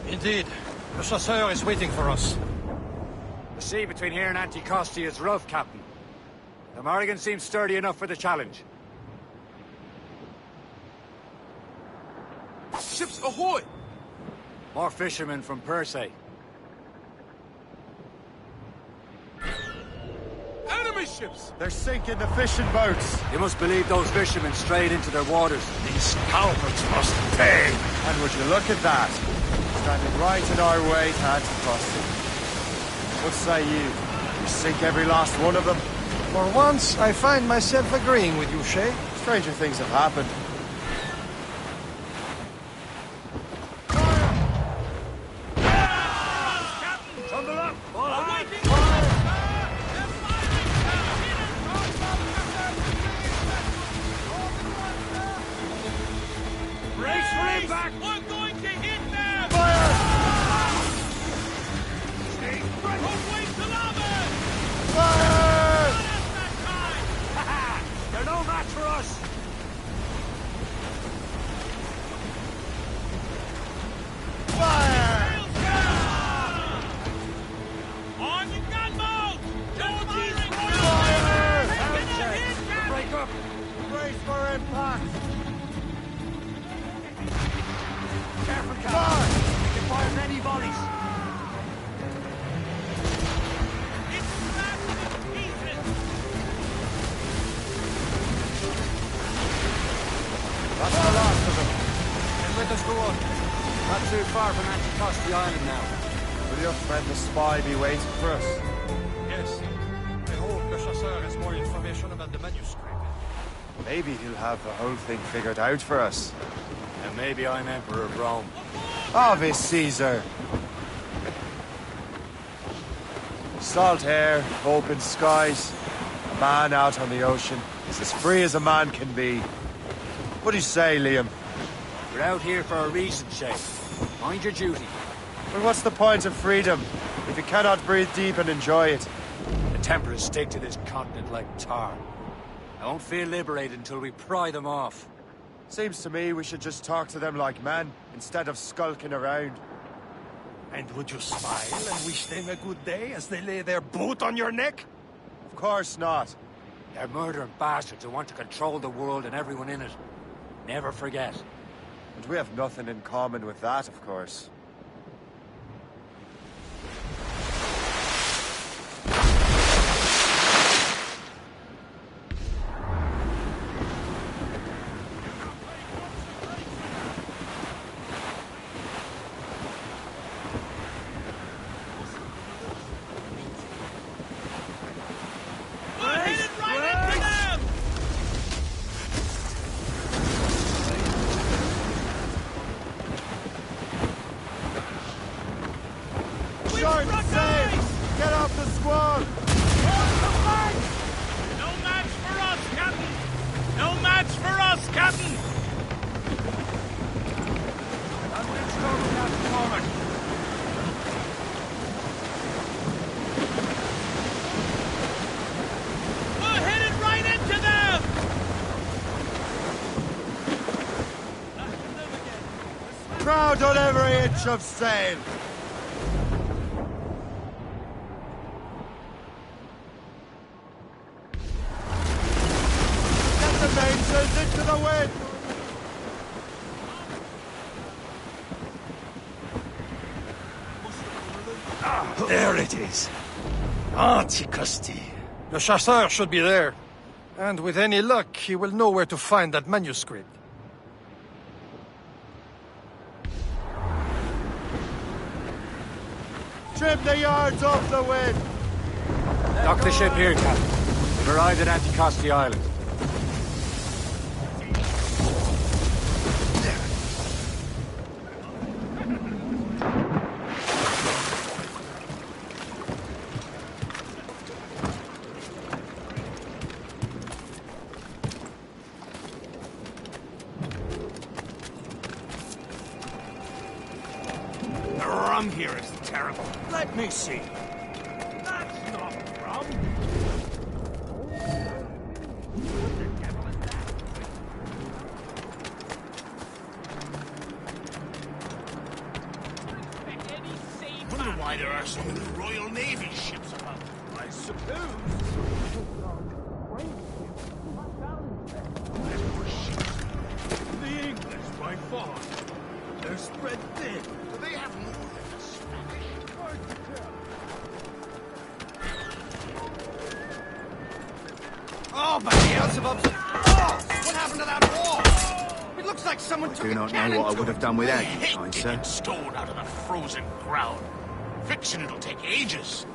Indeed. The chasseur is waiting for us. The sea between here and Anticosti is rough, Captain. The Morrigan seems sturdy enough for the challenge. Ships ahoy! More fishermen from Persay. Enemy ships! They're sinking the fishing boats. You must believe those fishermen strayed into their waters. These cowards must pay! And would you look at that? standing right in our way to Anticosti. What say you? You sink every last one of them? For once, I find myself agreeing with you, Shay. Stranger things have happened. Maybe he'll have the whole thing figured out for us. And maybe I'm Emperor of Rome. Ave Caesar! Salt air, open skies, a man out on the ocean. It's as free as a man can be. What do you say, Liam? We're out here for a reason, Shay. Mind your duty. But what's the point of freedom if you cannot breathe deep and enjoy it? The Templars stick to this continent like tar. I won't feel liberated until we pry them off. Seems to me we should just talk to them like men, instead of skulking around. And would you smile and wish them a good day as they lay their boot on your neck? Of course not. They're murdering bastards who want to control the world and everyone in it. Never forget. And we have nothing in common with that, of course. Proud on every inch of sail. Get the mainsails into the wind. There it is. Anticosti. The chasseur should be there. And with any luck, he will know where to find that manuscript. Trim the yards off the wind! Dock the ship here, Captain. We've arrived at Anticosti Island. The rum here is terrible. Let me see. That's not rum. Wonder why there are so many Royal Navy ships about. I suppose. The English, by far. They're spread thin. Do they have more than the Spanish? Hard to tell. Oh, but Beelzebub's... Oh! What happened to that wall? It looks like like someone took do a not cannon know what I to would it. have done without you, Hate kind digging sir. stone out of the frozen ground. Fixing it'll take ages.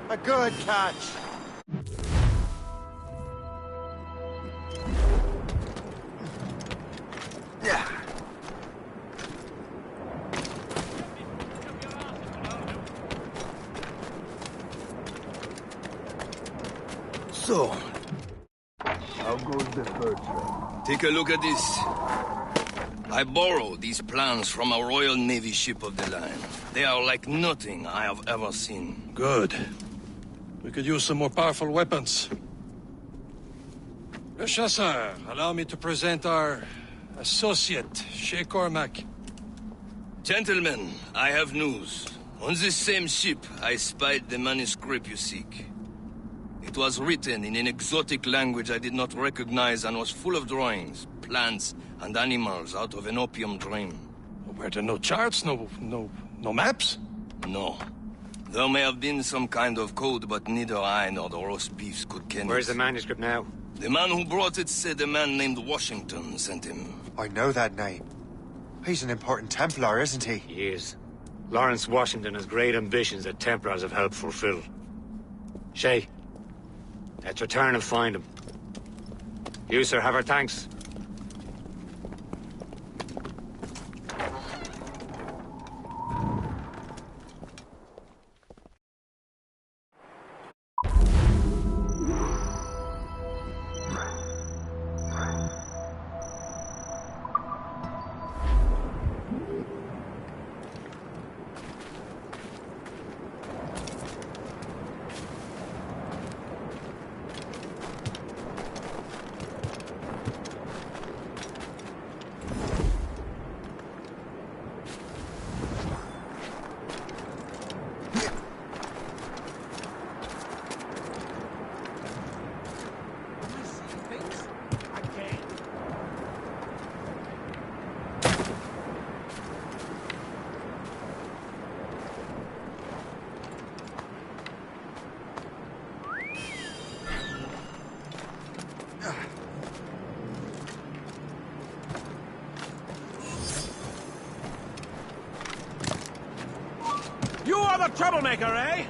A good catch. Yeah. So, how goes the first round? Take a look at this. I borrowed these plans from a Royal Navy ship of the line. They are like nothing I have ever seen. Good. We could use some more powerful weapons. Le Chasseur, allow me to present our associate, Shay Cormac. Gentlemen, I have news. On this same ship, I spied the manuscript you seek. It was written in an exotic language I did not recognize and was full of drawings, plants, and animals out of an opium dream. Were there no charts, no maps? No. There may have been some kind of code, but neither I nor the roast beefs could ken it. Where's the manuscript now? The man who brought it said a man named Washington sent him. I know that name. He's an important Templar, isn't he? He is. Lawrence Washington has great ambitions that Templars have helped fulfill. Shay, let's return and find him. You, sir, have our thanks. You are the troublemaker, eh?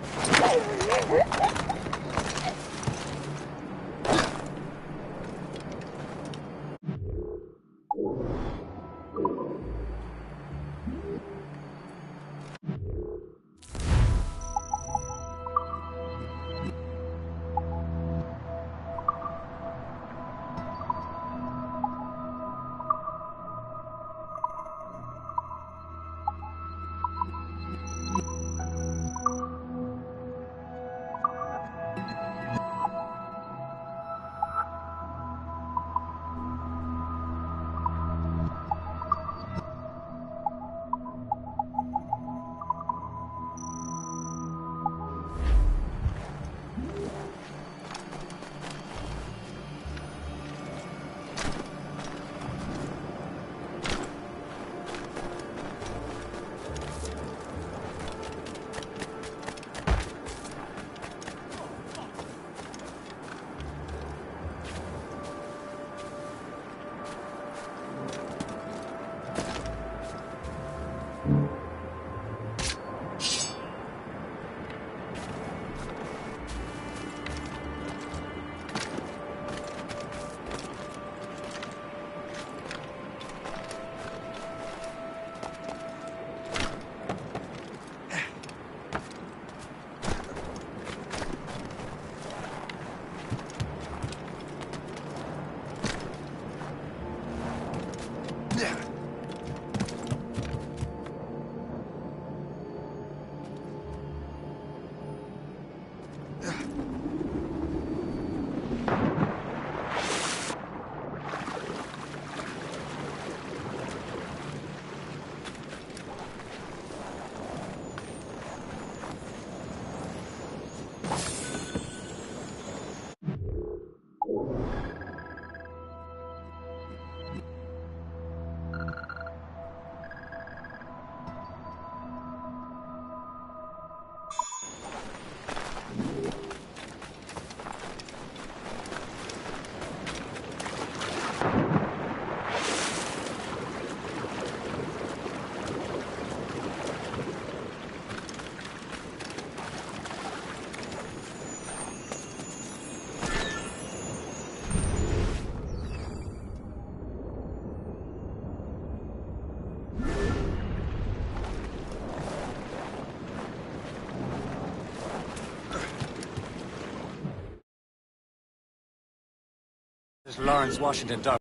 This Lawrence Washington dog.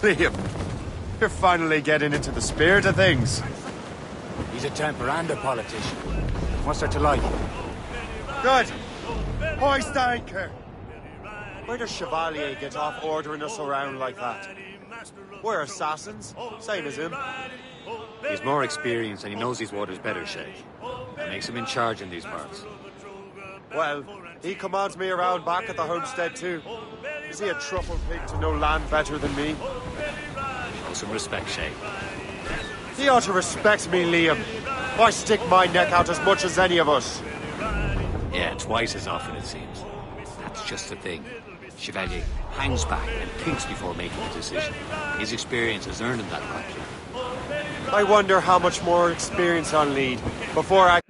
Liam, you're finally getting into the spirit of things. He's a temper and a politician. What's there to like? Good. Hoist anchor. Where does Chevalier get off ordering us around like that? We're assassins, same as him. He's more experienced and he knows these waters better, Shay. That makes him in charge in these parts. Well, he commands me around back at the homestead too. Is he a truffle pig to know land better than me? Show some respect, Shay. He ought to respect me, Liam. I stick my neck out as much as any of us. Yeah, twice as often it seems. That's just the thing. Chevalier hangs back and thinks before making a decision. His experience has earned him that right. I wonder how much more experience I'll need before I...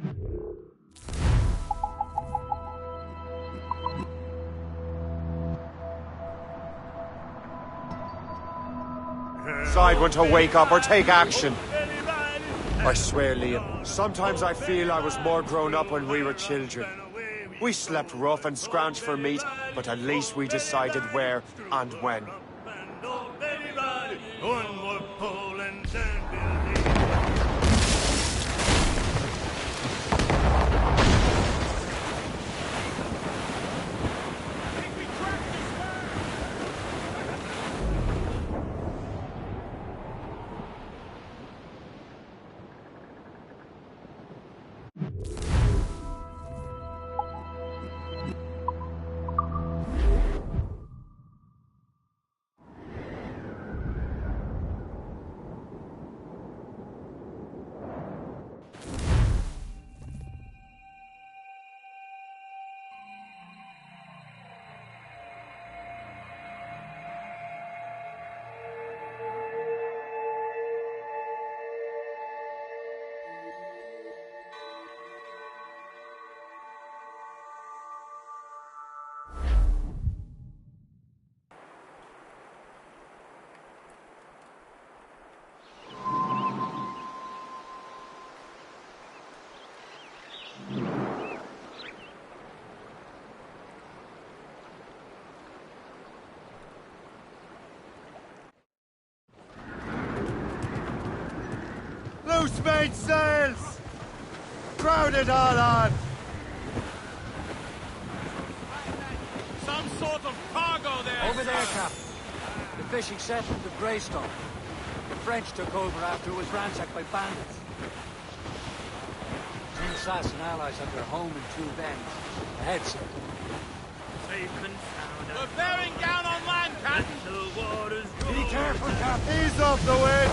decide when to wake up or take action. I swear, Liam, sometimes I feel I was more grown up when we were children. We slept rough and scrounged for meat, but at least we decided where and when. Loose main sails! Crowd it all on! Some sort of cargo there. Over there, Captain. The fishing settlement of Greystone. The French took over after it was ransacked by bandits. Some assassin allies have their home in Two Bends. Ahead, sir. We're bearing down on land, Captain. Be careful, Captain. Ease off the wind!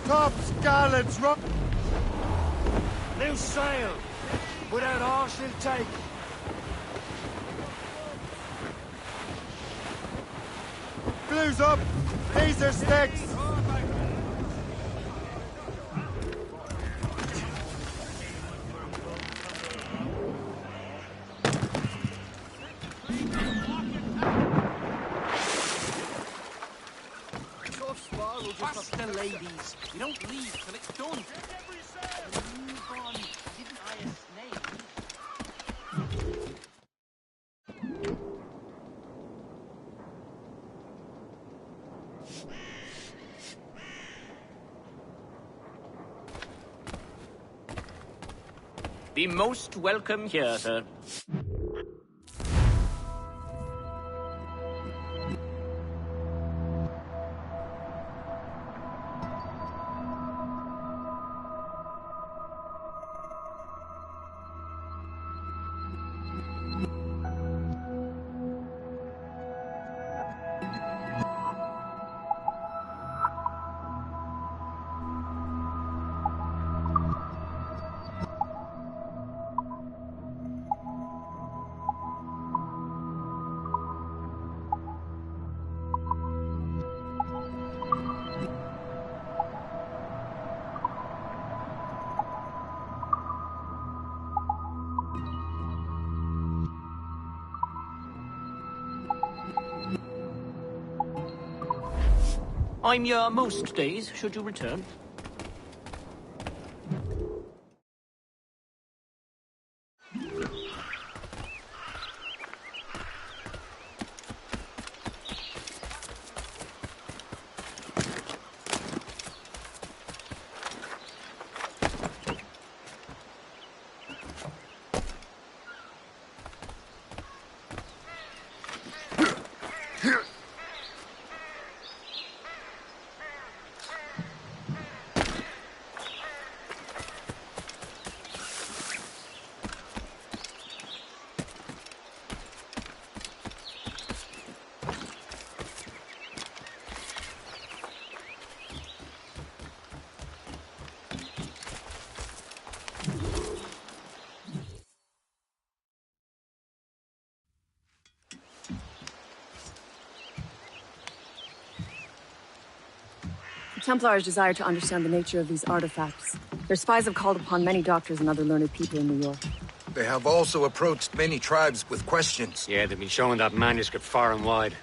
Tops, gallants, rock. Loose sail. Put out all she'll take. Blues up. These are sticks. Pass the ladies. You don't leave till it's done. Move on. Didn't I a snake? Be most welcome here, sir. I'm here most days, should you return. Templars desire to understand the nature of these artifacts. Their spies have called upon many doctors and other learned people in New York. They have also approached many tribes with questions. Yeah, they've been showing that manuscript far and wide.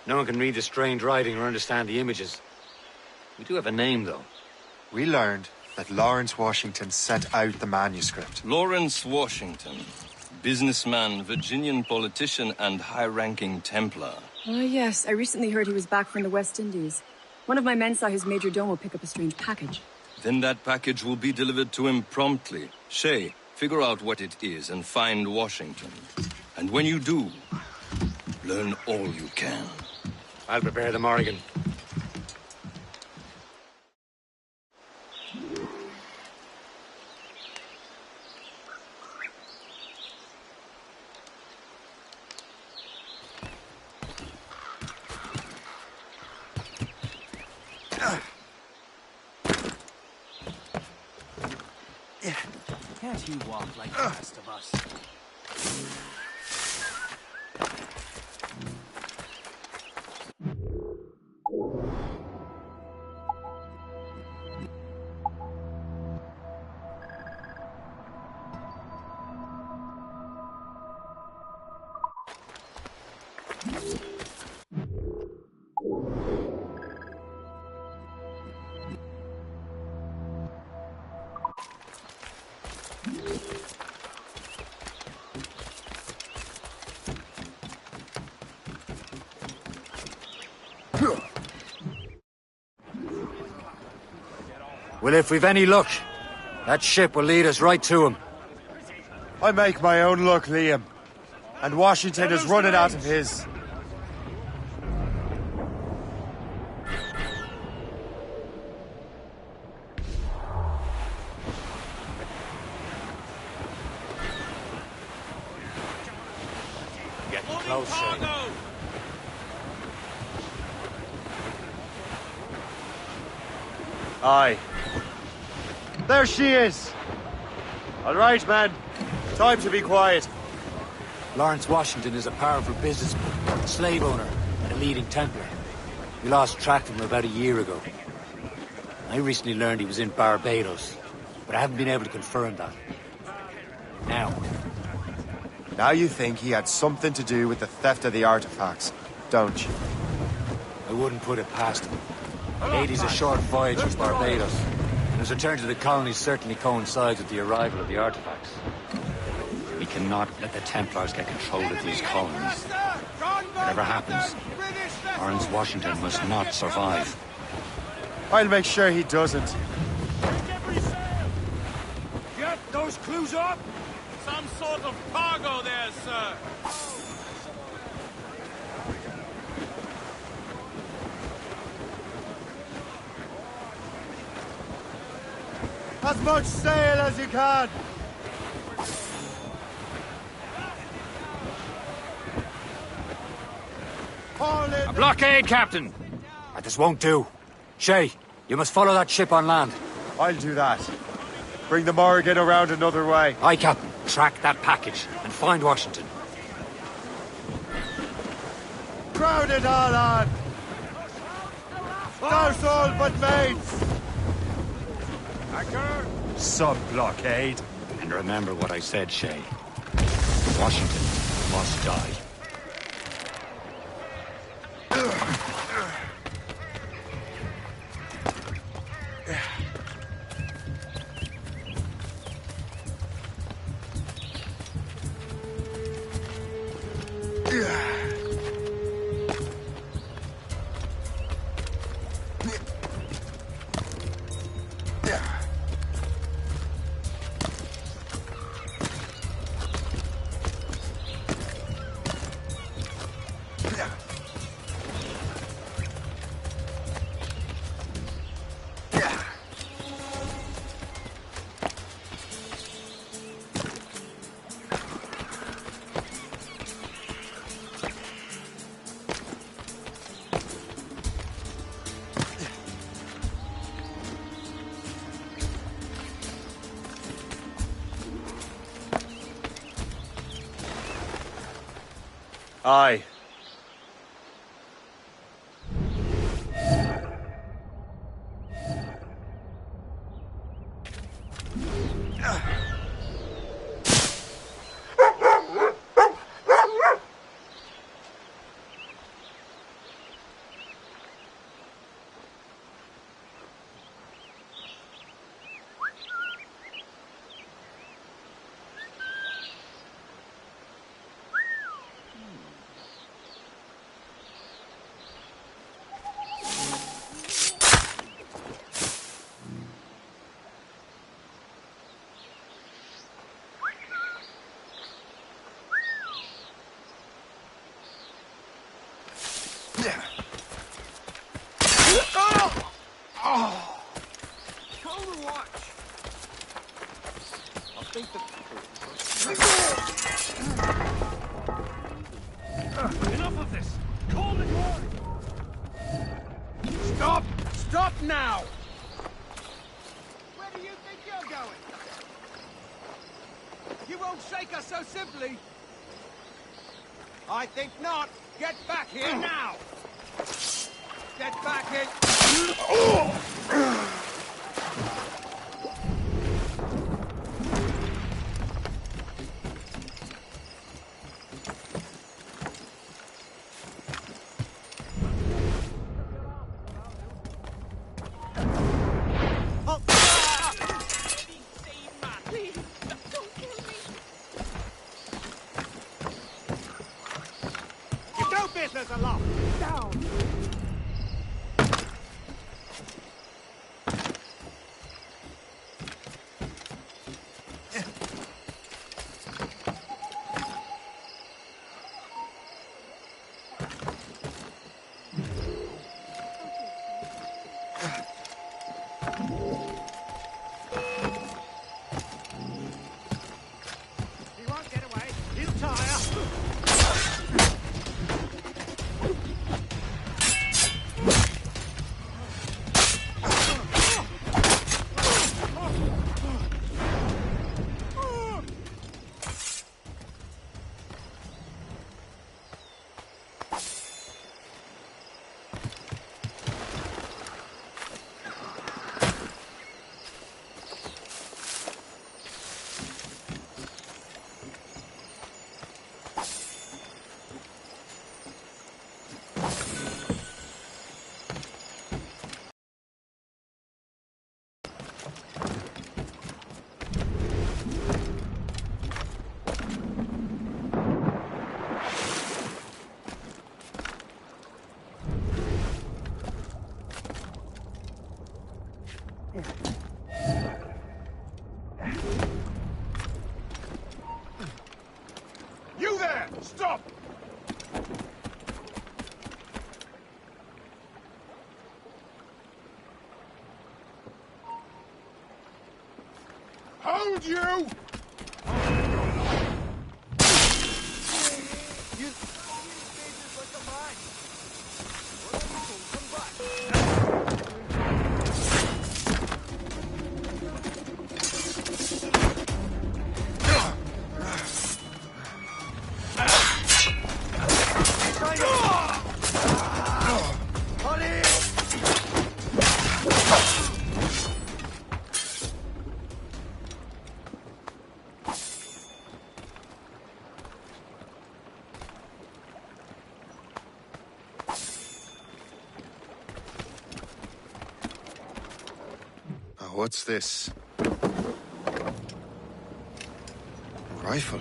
No one can read the strange writing or understand the images. We do have a name, though. We learned that Lawrence Washington sent out the manuscript. Lawrence Washington. Businessman, Virginian politician, and high-ranking Templar. Yes. I recently heard he was back from the West Indies. One of my men saw his major domo pick up a strange package. Then that package will be delivered to him promptly. Shay, figure out what it is and find Washington. And when you do, learn all you can. I'll prepare the Morrigan. Can't he walk like the rest of us? Well, if we've any luck, that ship will lead us right to him. I make my own luck, Liam. And Washington is running out of his. Getting close, Shay. Aye. There she is! All right, man. Time to be quiet. Lawrence Washington is a powerful businessman, slave owner, and a leading Templar. We lost track of him about a year ago. I recently learned he was in Barbados, but I haven't been able to confirm that. Now you think he had something to do with the theft of the artifacts, don't you? I wouldn't put it past him. 80's a short voyage from Barbados, and his return to the colonies certainly coincides with the arrival of the artifacts. We cannot let the Templars get control of these colonies. Whatever happens, Lawrence Washington must not survive. I'll make sure he doesn't. Get those clues up! Some sort of cargo there, sir! As much sail as you can! A blockade, Captain! This won't do. Shay, you must follow that ship on land. I'll do that. Bring the Morrigan around another way. Aye, Captain. Track that package and find Washington. Crowd it all on! Douse all but mates! Sub-blockade. And remember what I said, Shay. Washington must die. Aye. Enough of this! Call it on! Stop! Stop now! Where do you think you're going? You won't shake us so simply! I think not! Get back here now! Get back in! Business aloft! Down! He won't get away. He'll tire. You there! Stop! Hold you! What's this? A rifle?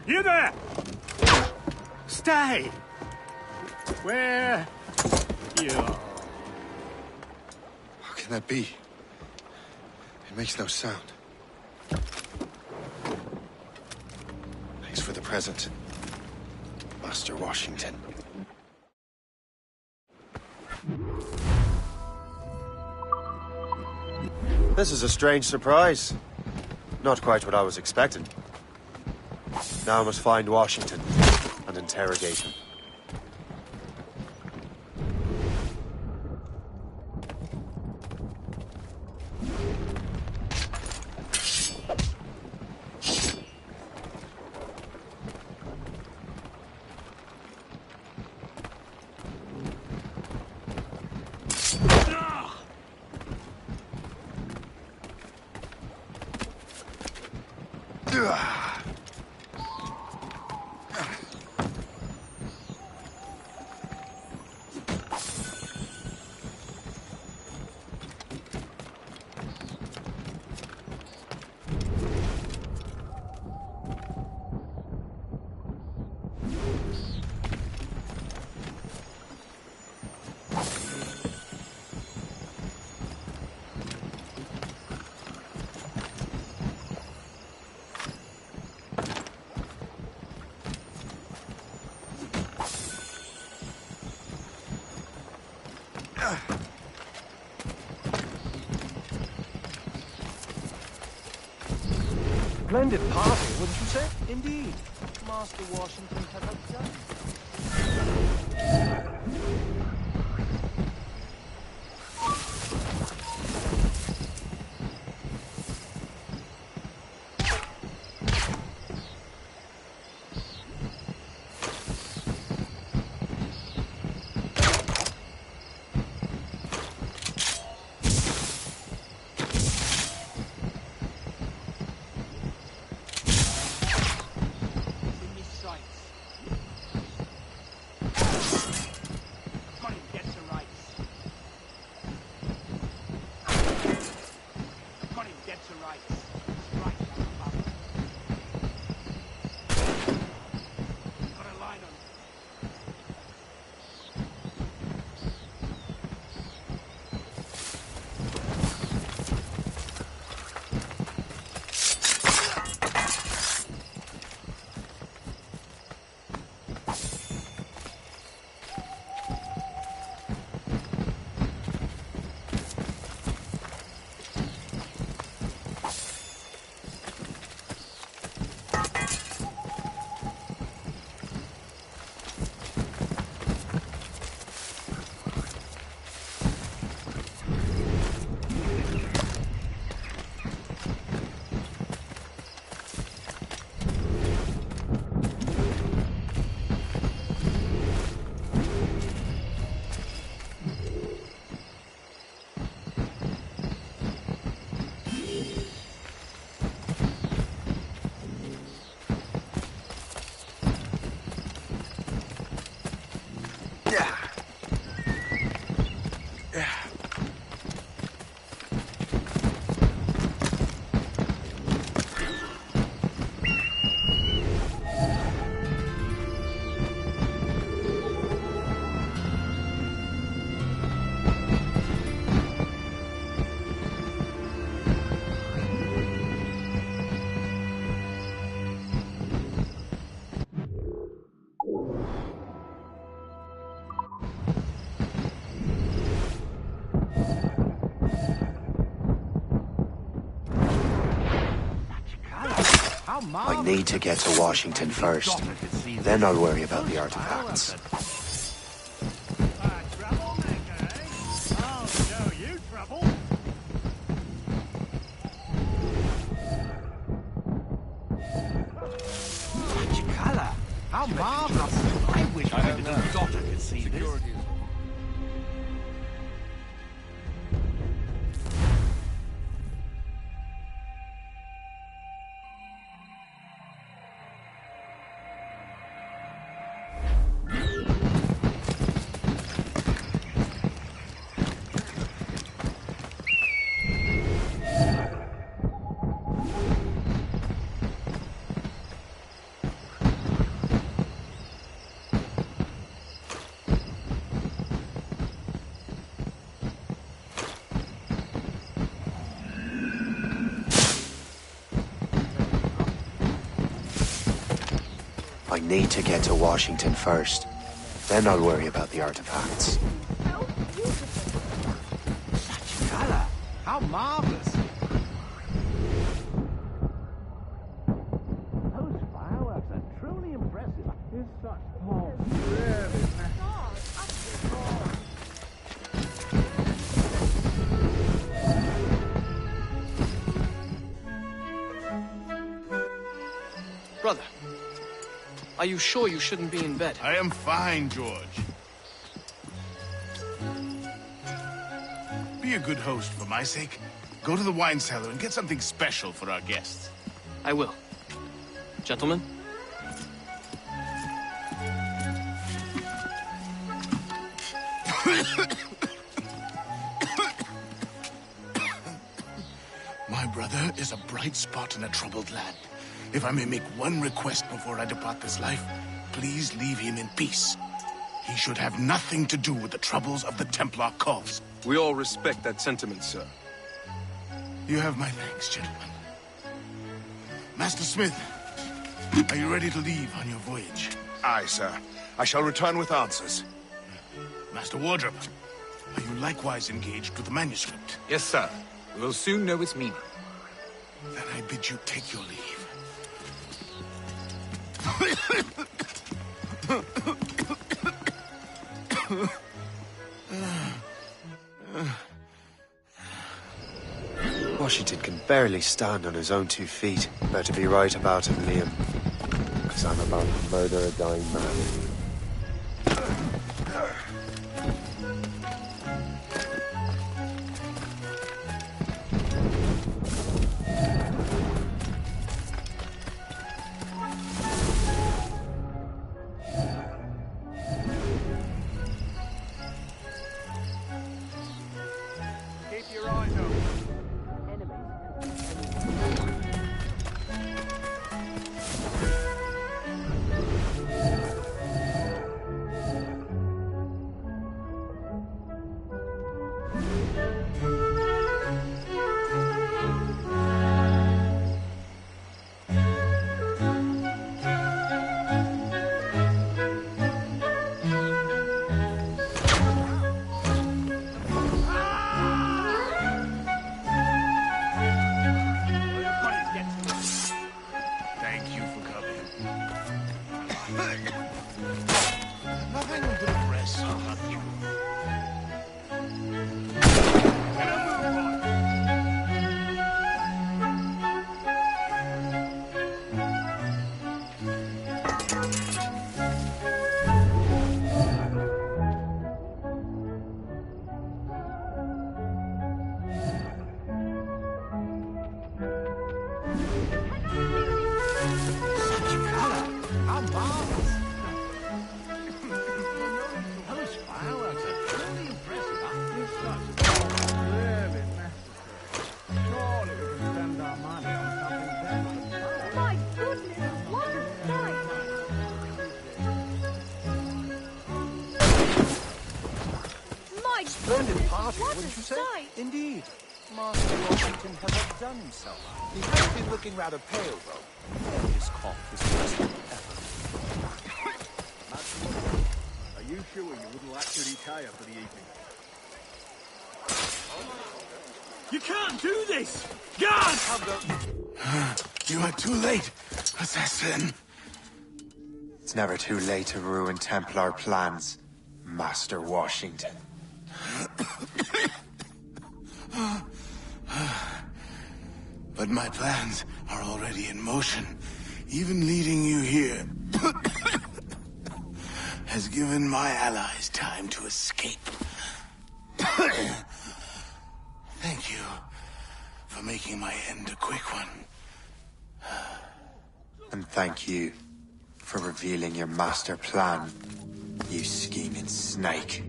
You there! Stay! Where you are. How can that be? It makes no sound. Thanks for the present, Master Washington. This is a strange surprise. Not quite what I was expecting. Now I must find Washington and interrogate him. Splendid party, wouldn't you say? Indeed. Master Washington had outdone. I need to get to Washington first. Then I'll worry about the artifacts. How marvelous! I wish my little daughter could see this. I need to get to Washington first. Then I'll worry about the artifacts. Such color! How marvelous! Those fireworks are truly impressive. It's such really Brother, are you sure you shouldn't be in bed? I am fine, George. Be a good host for my sake. Go to the wine cellar and get something special for our guests. I will. Gentlemen? My brother is a bright spot in a troubled land. If I may make one request before I depart this life, please leave him in peace. He should have nothing to do with the troubles of the Templar cause. We all respect that sentiment, sir. You have my thanks, gentlemen. Master Smith, are you ready to leave on your voyage? Aye, sir. I shall return with answers. Master Wardrop, Are you likewise engaged with the manuscript? Yes, sir. We will soon know its meaning. Then I bid you take your leave. Washington can barely stand on his own 2 feet. Better be right about him, Liam. Because I'm about to murder a dying man. Keep your eyes open. Thank you for coming. Nothing but a dress will hurt you. How marvelous! Those fireworks are truly impressive. You've got really necessary. Surely we can spend our money on something better than fireworks. My goodness, what a sight! My Splendid goodness, party, what wouldn't a you say? sight! Indeed. Master Washington has outdone himself. He has been looking rather pale, though. His cough is worse than ever. Are you sure you wouldn't like to retire for the evening? You can't do this! Guard! You are too late, assassin. It's never too late to ruin Templar plans, Master Washington. But my plans are already in motion. Even leading you here has given my allies time to escape. Thank you for making my end a quick one. And thank you for revealing your master plan, you scheming snake.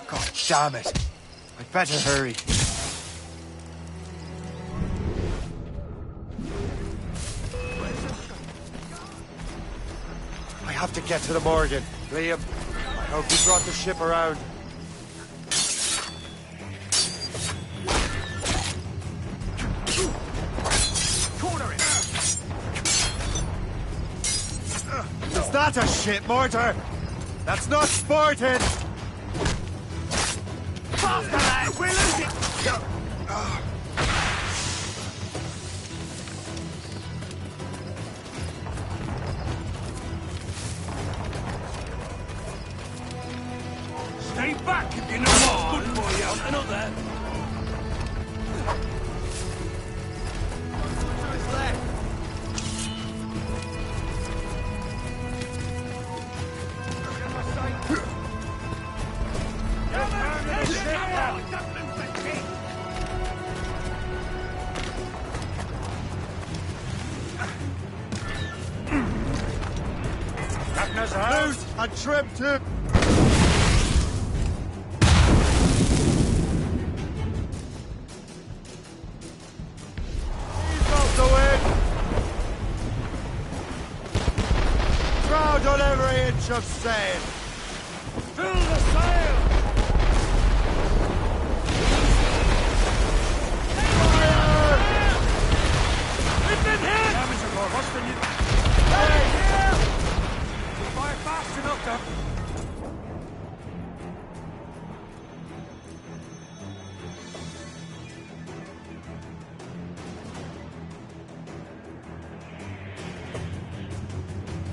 God damn it! I'd better hurry. I have to get to the Morgan. Liam, I hope you brought the ship around. Corner it! Is that a shit mortar? That's not sporting! Faster, lad! We're losing! Stay back if you know what's good for you. Another. Loose and trim too! He's off the wind! Crowd on every inch of sail! Fill the sail! Fire! We've been hit!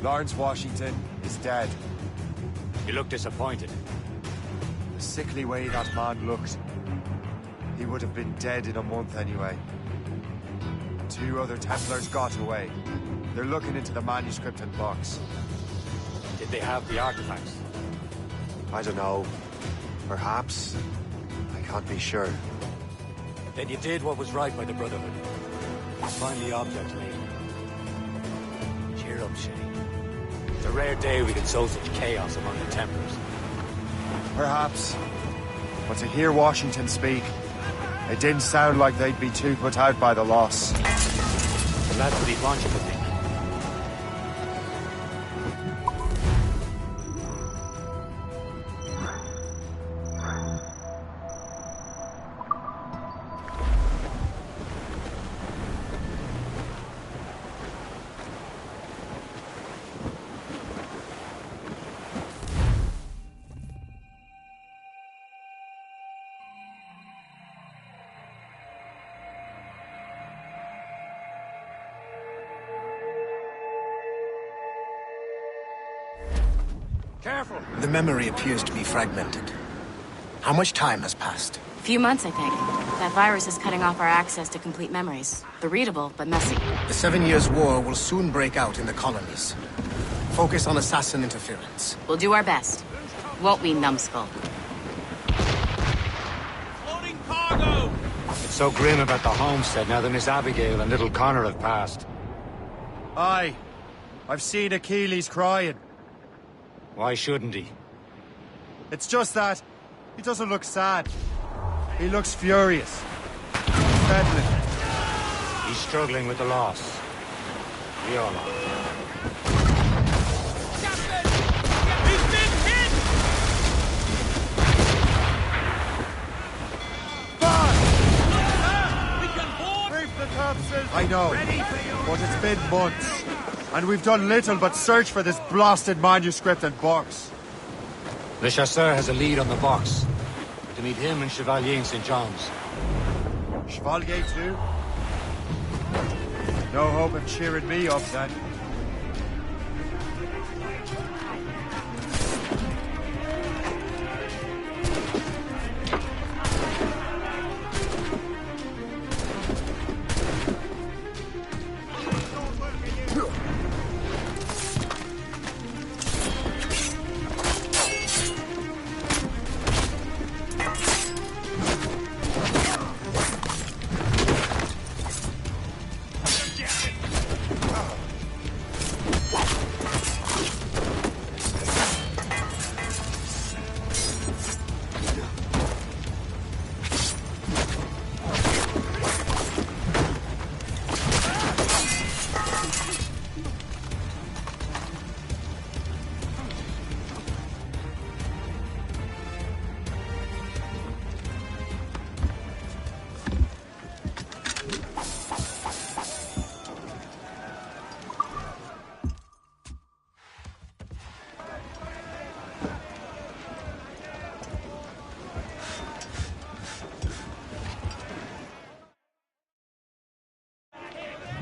Lawrence Washington is dead. You look disappointed. The sickly way that man looked. He would have been dead in a month anyway. 2 other Templars got away. They're looking into the manuscript and box. Did they have the artifacts? I don't know. Perhaps. I can't be sure. Then you did what was right by the Brotherhood. Find the object, mate. Cheer up, Shay. It's a rare day we can sow such chaos among the Templars. Perhaps. But to hear Washington speak, it didn't sound like they'd be too put out by the loss. Well, that's what he'd want you to think. Careful! The memory appears to be fragmented. How much time has passed? A few months, I think. That virus is cutting off our access to complete memories. They're readable, but messy. The 7 Years' War will soon break out in the colonies. Focus on assassin interference. We'll do our best. Won't we, numbskull? Loading cargo! It's so grim about the homestead now that Miss Abigail and little Connor have passed. Aye. I've seen Achilles crying. Why shouldn't he? It's just that he doesn't look sad. He looks furious. Settling. He's struggling with the loss. We all are. He's been hit! Fire! We can board! Brief the corpses! I know, but it's been months. And we've done little but search for this blasted manuscript and box. Le Chasseur has a lead on the box. We're to meet him and Chevalier in St. John's. Chevalier too? No hope of cheering me up then.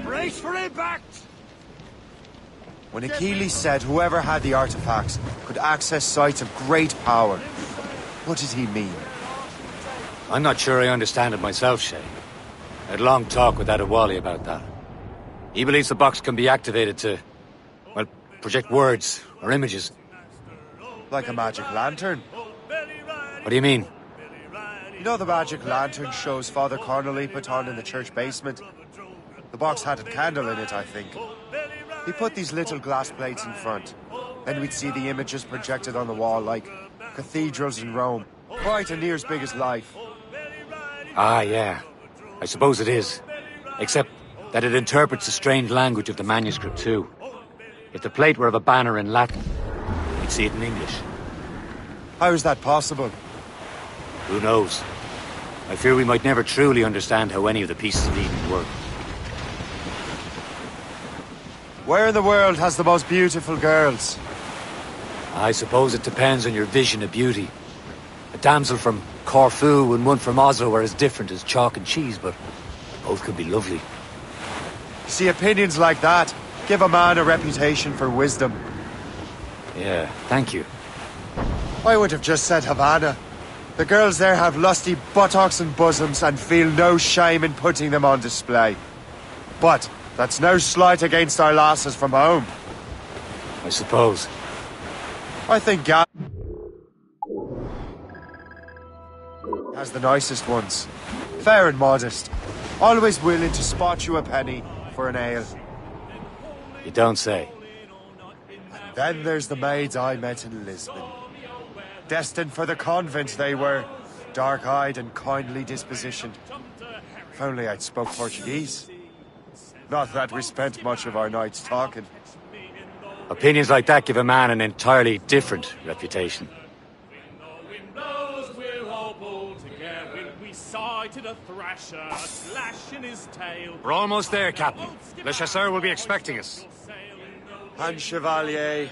Brace for impact! When Achilles said whoever had the artifacts could access sites of great power, what did he mean? I'm not sure I understand it myself, Shay. I had a long talk with Adewale about that. He believes the box can be activated to, well, project words or images. Like a magic lantern? What do you mean? You know the magic lantern shows Father Connolly put on in the church basement? The box had a candle in it, I think. He put these little glass plates in front. Then we'd see the images projected on the wall like cathedrals in Rome. Quite a near as big as life. Ah, yeah. I suppose it is. Except that it interprets the strange language of the manuscript, too. If the plate were of a banner in Latin, we'd see it in English. How is that possible? Who knows? I fear we might never truly understand how any of the pieces of Eden work. Where in the world has the most beautiful girls? I suppose it depends on your vision of beauty. A damsel from Corfu and one from Oslo are as different as chalk and cheese, but both could be lovely. See, opinions like that Give a man a reputation for wisdom. Yeah, thank you. I would have just said Havana. The girls there have lusty buttocks and bosoms and feel no shame in putting them on display. But that's no slight against our lasses from home. I suppose. I think Gal has the nicest ones. Fair and modest. Always willing to spot you a penny for an ale. You don't say. And then there's the maids I met in Lisbon. Destined for the convent they were. Dark-eyed and kindly dispositioned. If only I'd spoke Portuguese. Not that we spent much of our nights talking. Opinions like that give a man an entirely different reputation. Sighted a thrasher, slash in his tail. We're almost there, Captain. Le Chasseur will be expecting us. And Chevalier.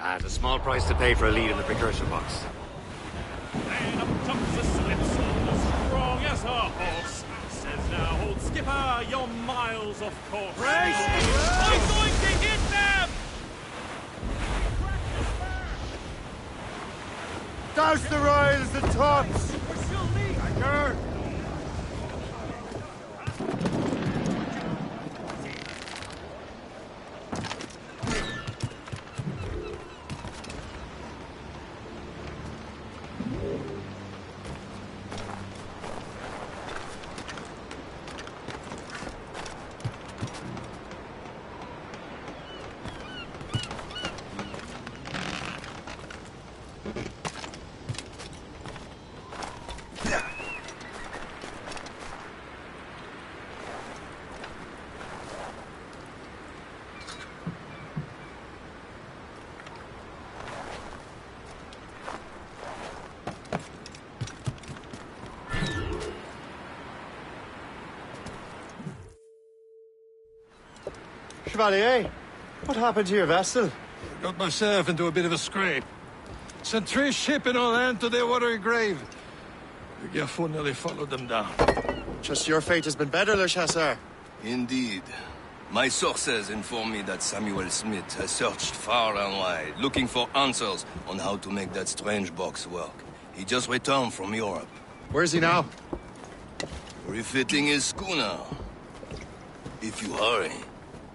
A small price to pay for a lead in the precursor box. Then up jumps a slipsole, as strong as a horse. Says now, old skipper, you're miles off course. I'm going to hit them! Douse the royals and tops! Anchor! Chevalier, what happened to your vessel? Got myself into a bit of a scrape. Sent 3 ships in our land to their watery grave. The Gerfaut nearly followed them down. Just your fate has been better, Le Chasseur. Indeed. My sources inform me that Samuel Smith has searched far and wide, looking for answers on how to make that strange box work. He just returned from Europe. Where's he now? Refitting his schooner. If you hurry,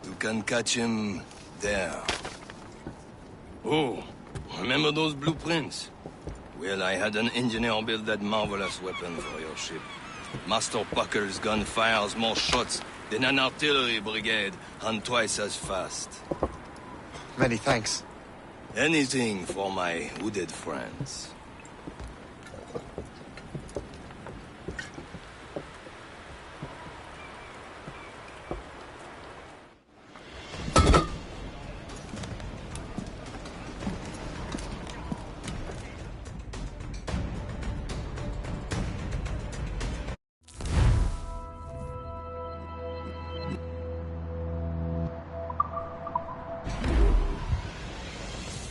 you can catch him there. Oh, remember those blueprints? Well, I had an engineer build that marvelous weapon for your ship. Master Pucker's gun fires more shots than an artillery brigade, and twice as fast. Many thanks. Anything for my wounded friends.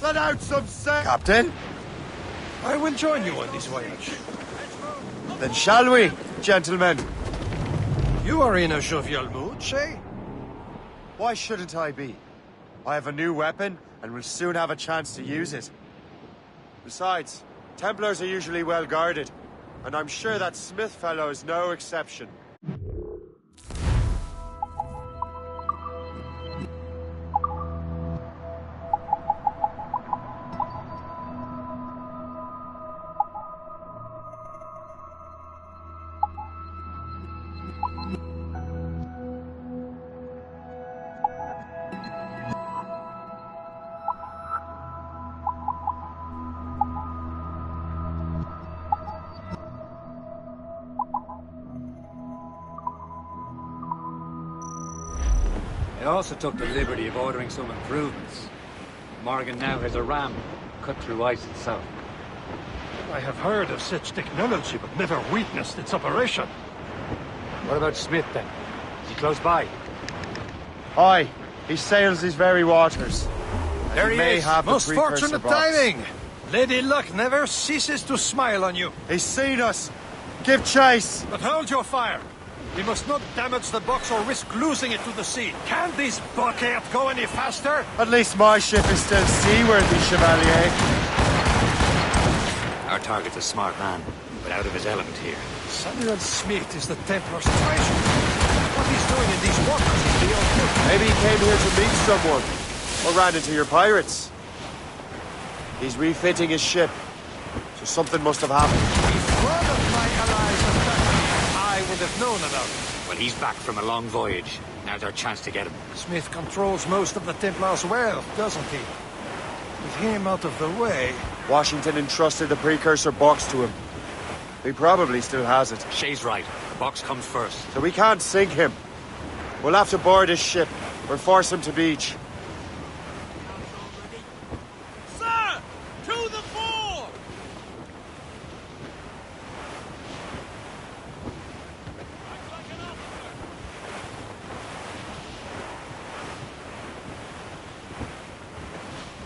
Let out some sail, Captain. I will join you on this voyage. Then shall we, gentlemen? You are in a jovial mood, Shay? Why shouldn't I be? I have a new weapon, and will soon have a chance to use it. Besides, Templars are usually well guarded, and I'm sure that Smith fellow is no exception. I also took the liberty of ordering some improvements. Morgan now has a ram cut through ice itself. I have heard of such technology, but never witnessed its operation. What about Smith, then? Is he close by? Aye, he sails these very waters. There he may is! have Most the precursor fortunate box. timing! Lady Luck never ceases to smile on you. He's seen us! Give chase! But hold your fire! We must not damage the box or risk losing it to the sea. Can this bucket go any faster? At least my ship is still seaworthy, Chevalier. Our target's a smart man, but out of his element here. Samuel Smith is the Templar's treasure. What he's doing in these waters is beyond good. Maybe he came here to meet someone, or ran into your pirates. He's refitting his ship, so something must have happened. If one of my allies attacked me, I would have known about it. Well, he's back from a long voyage. Now's our chance to get him. Smith controls most of the Templars' wealth, doesn't he? With him out of the way... Washington entrusted the precursor box to him. He probably still has it. Shay's right. The box comes first. So we can't sink him. We'll have to board his ship, or force him to beach. Sir! To the fore!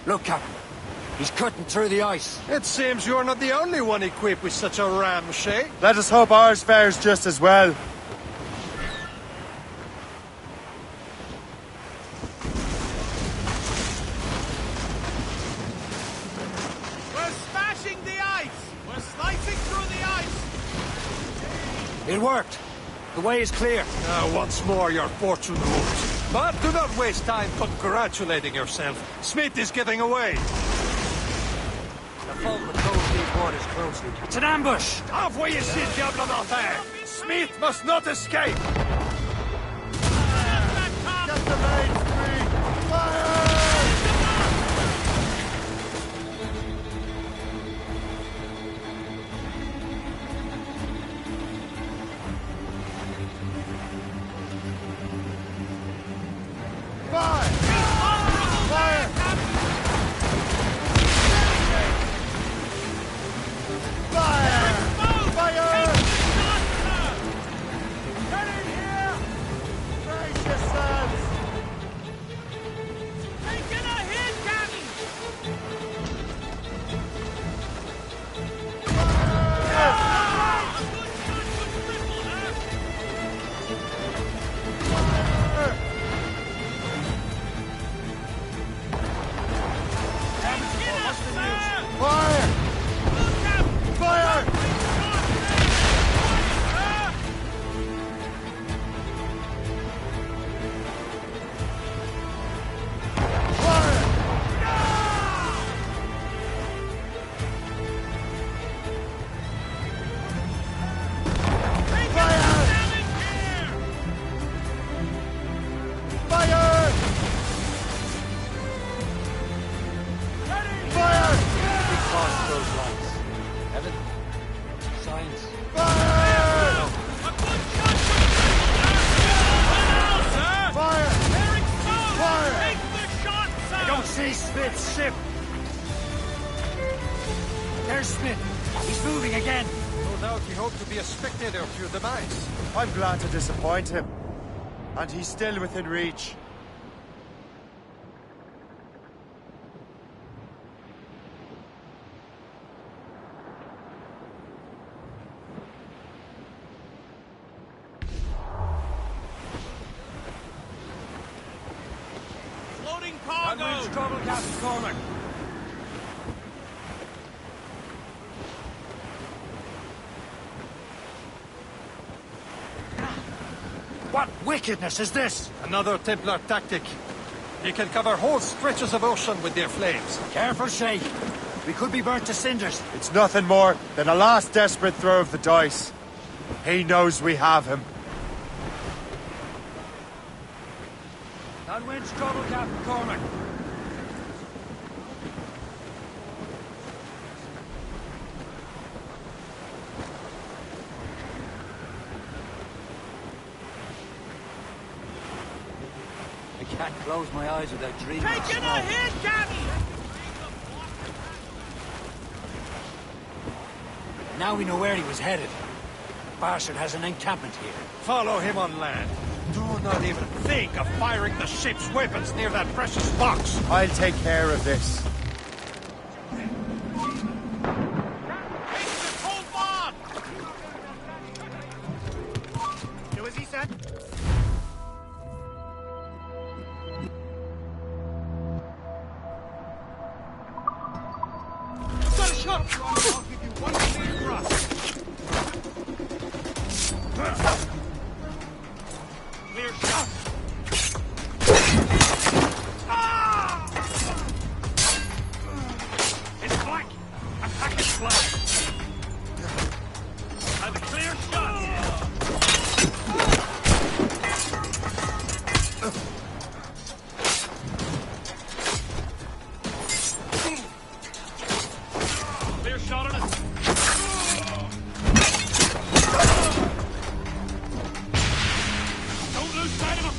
Look, Captain. He's cutting through the ice. It seems you're not the only one equipped with such a ram, Shay. Let us hope ours fares just as well. We're smashing the ice! We're slicing through the ice! It worked. The way is clear. Now, once more, your fortune moves. But do not waste time congratulating yourself. Smith is getting away. The folk patrols these waters closely. It's an ambush! Envoyez ici, diable d'enfer! Smith must not escape! Get the main free! Fire! Fire! Fire! Fire! Fire! Get in here! Brace yourselves! Taking a hit, Captain! Fire! Fire! Smith's ship! There's Smith. He's moving again. No doubt he hoped to be a spectator of your demise. I'm glad to disappoint him. And he's still within reach. Floating cargo! Unwinch trouble, Captain Cormac. What wickedness is this? Another Templar tactic. They can cover whole stretches of ocean with their flames. Careful, Shay. We could be burnt to cinders. It's nothing more than a last desperate throw of the dice. He knows we have him. Unwinch trouble, Captain Cormac. I can't close my eyes without dreaming. Taking a hit, Captain! Now we know where he was headed. Bastard has an encampment here. Follow him on land. Do not even think of firing the ship's weapons near that precious box. I'll take care of this. It was his that? Got a shot! I'll give you one clean thrust. Clear shot. It's black. Attack is black. And a clear shot. Clear shot on it. Don't lose sight of him.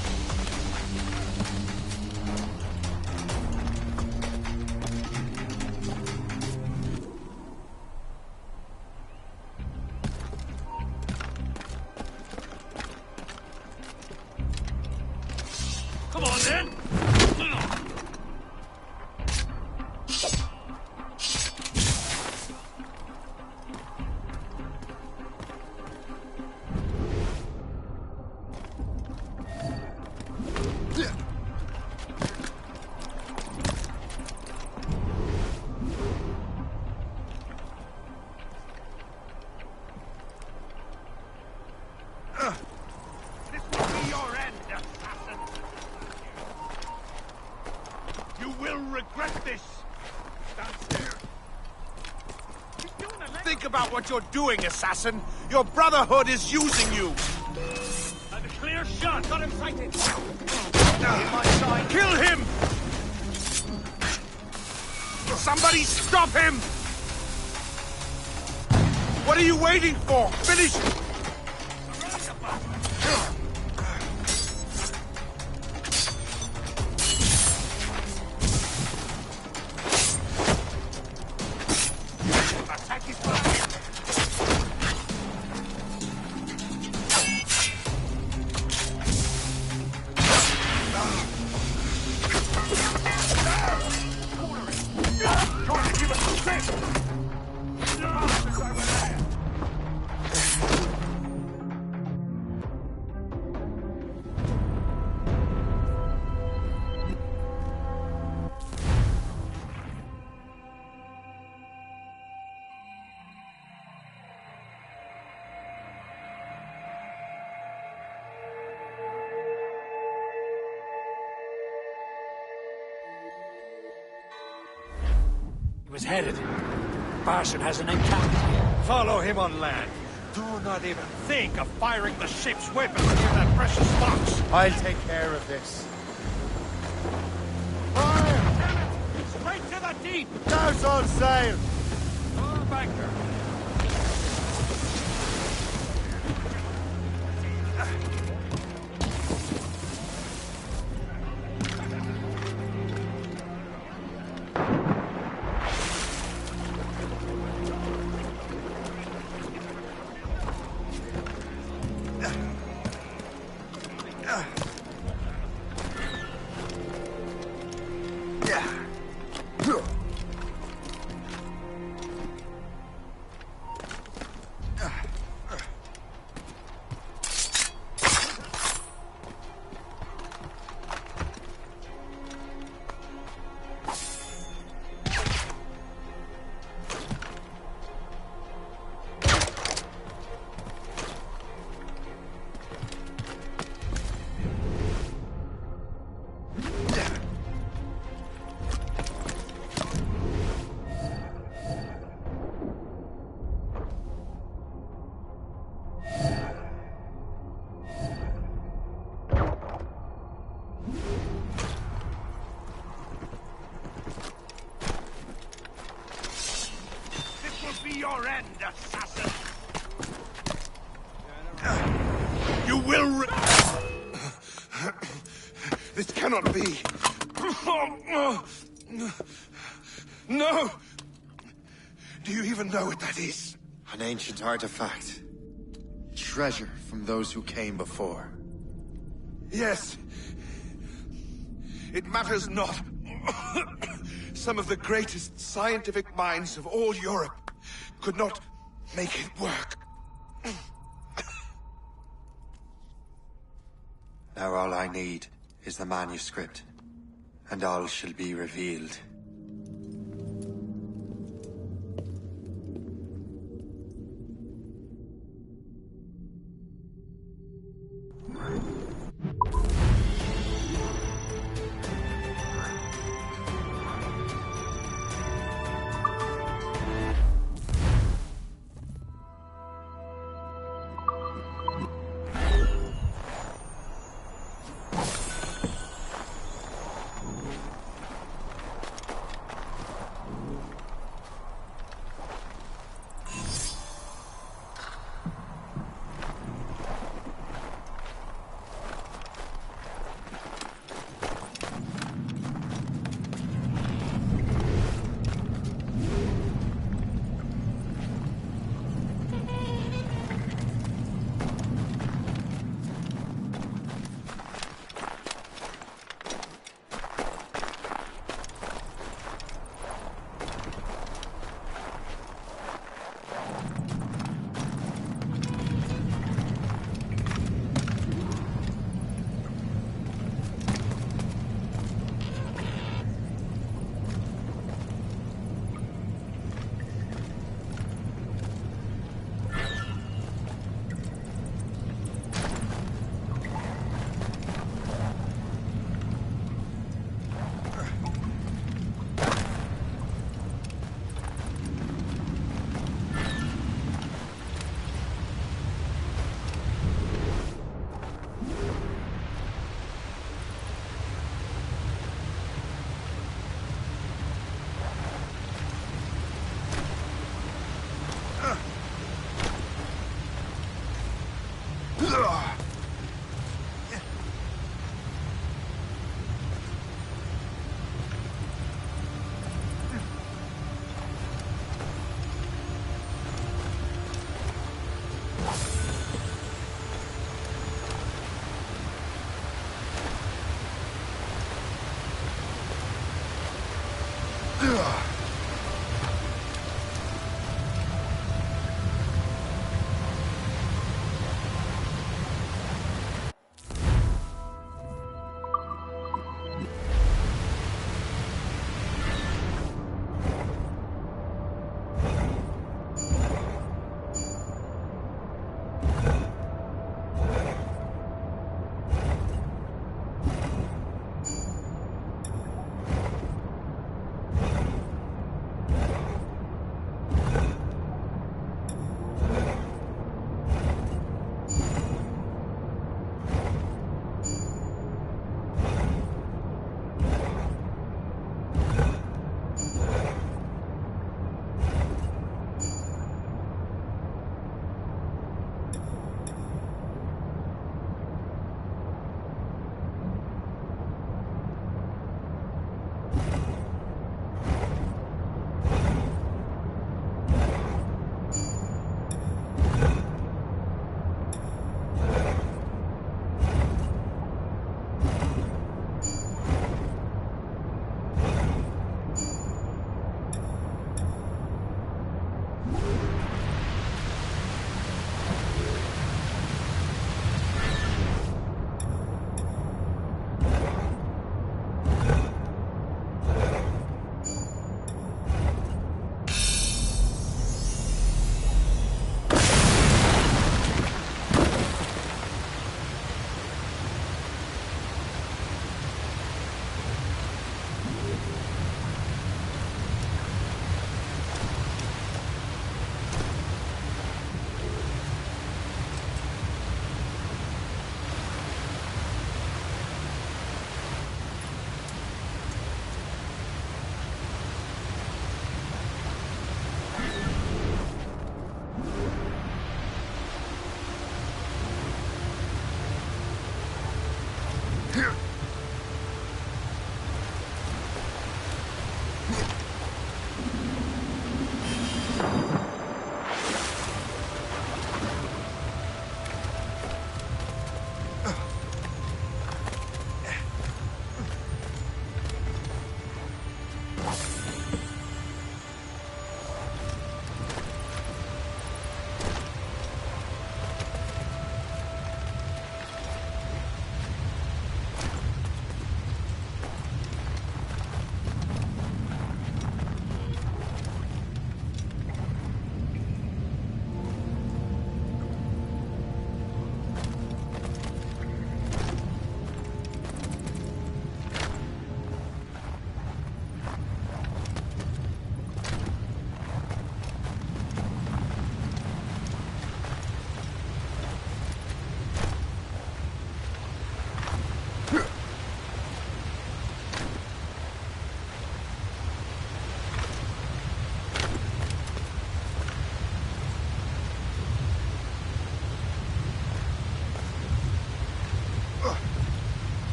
Come on, then. This will be your end, assassin. You will regret this. Stand still. Think about what you're doing, assassin. Your brotherhood is using you. And a clear shot. Got him sighted. Kill him! Somebody stop him! What are you waiting for? Finish it! Attack his back. Trying to give us a trick. He was headed. Barson has an encampment. Follow him on land. Do not even think of firing the ship's weapons near that precious box. I'll take care of this. Straight to the deep! Now's all sail! All banker. Your end, assassin! You will This cannot be! No! Do you even know what that is? An ancient artifact. Treasure from those who came before. Yes. It matters not. Some of the greatest scientific minds of all Europe could not make it work. Now all I need is the manuscript, and all shall be revealed.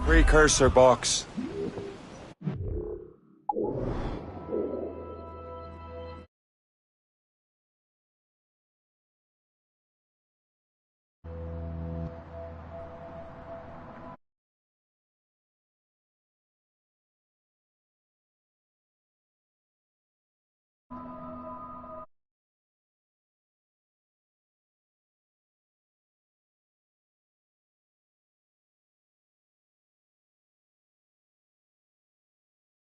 Precursor box.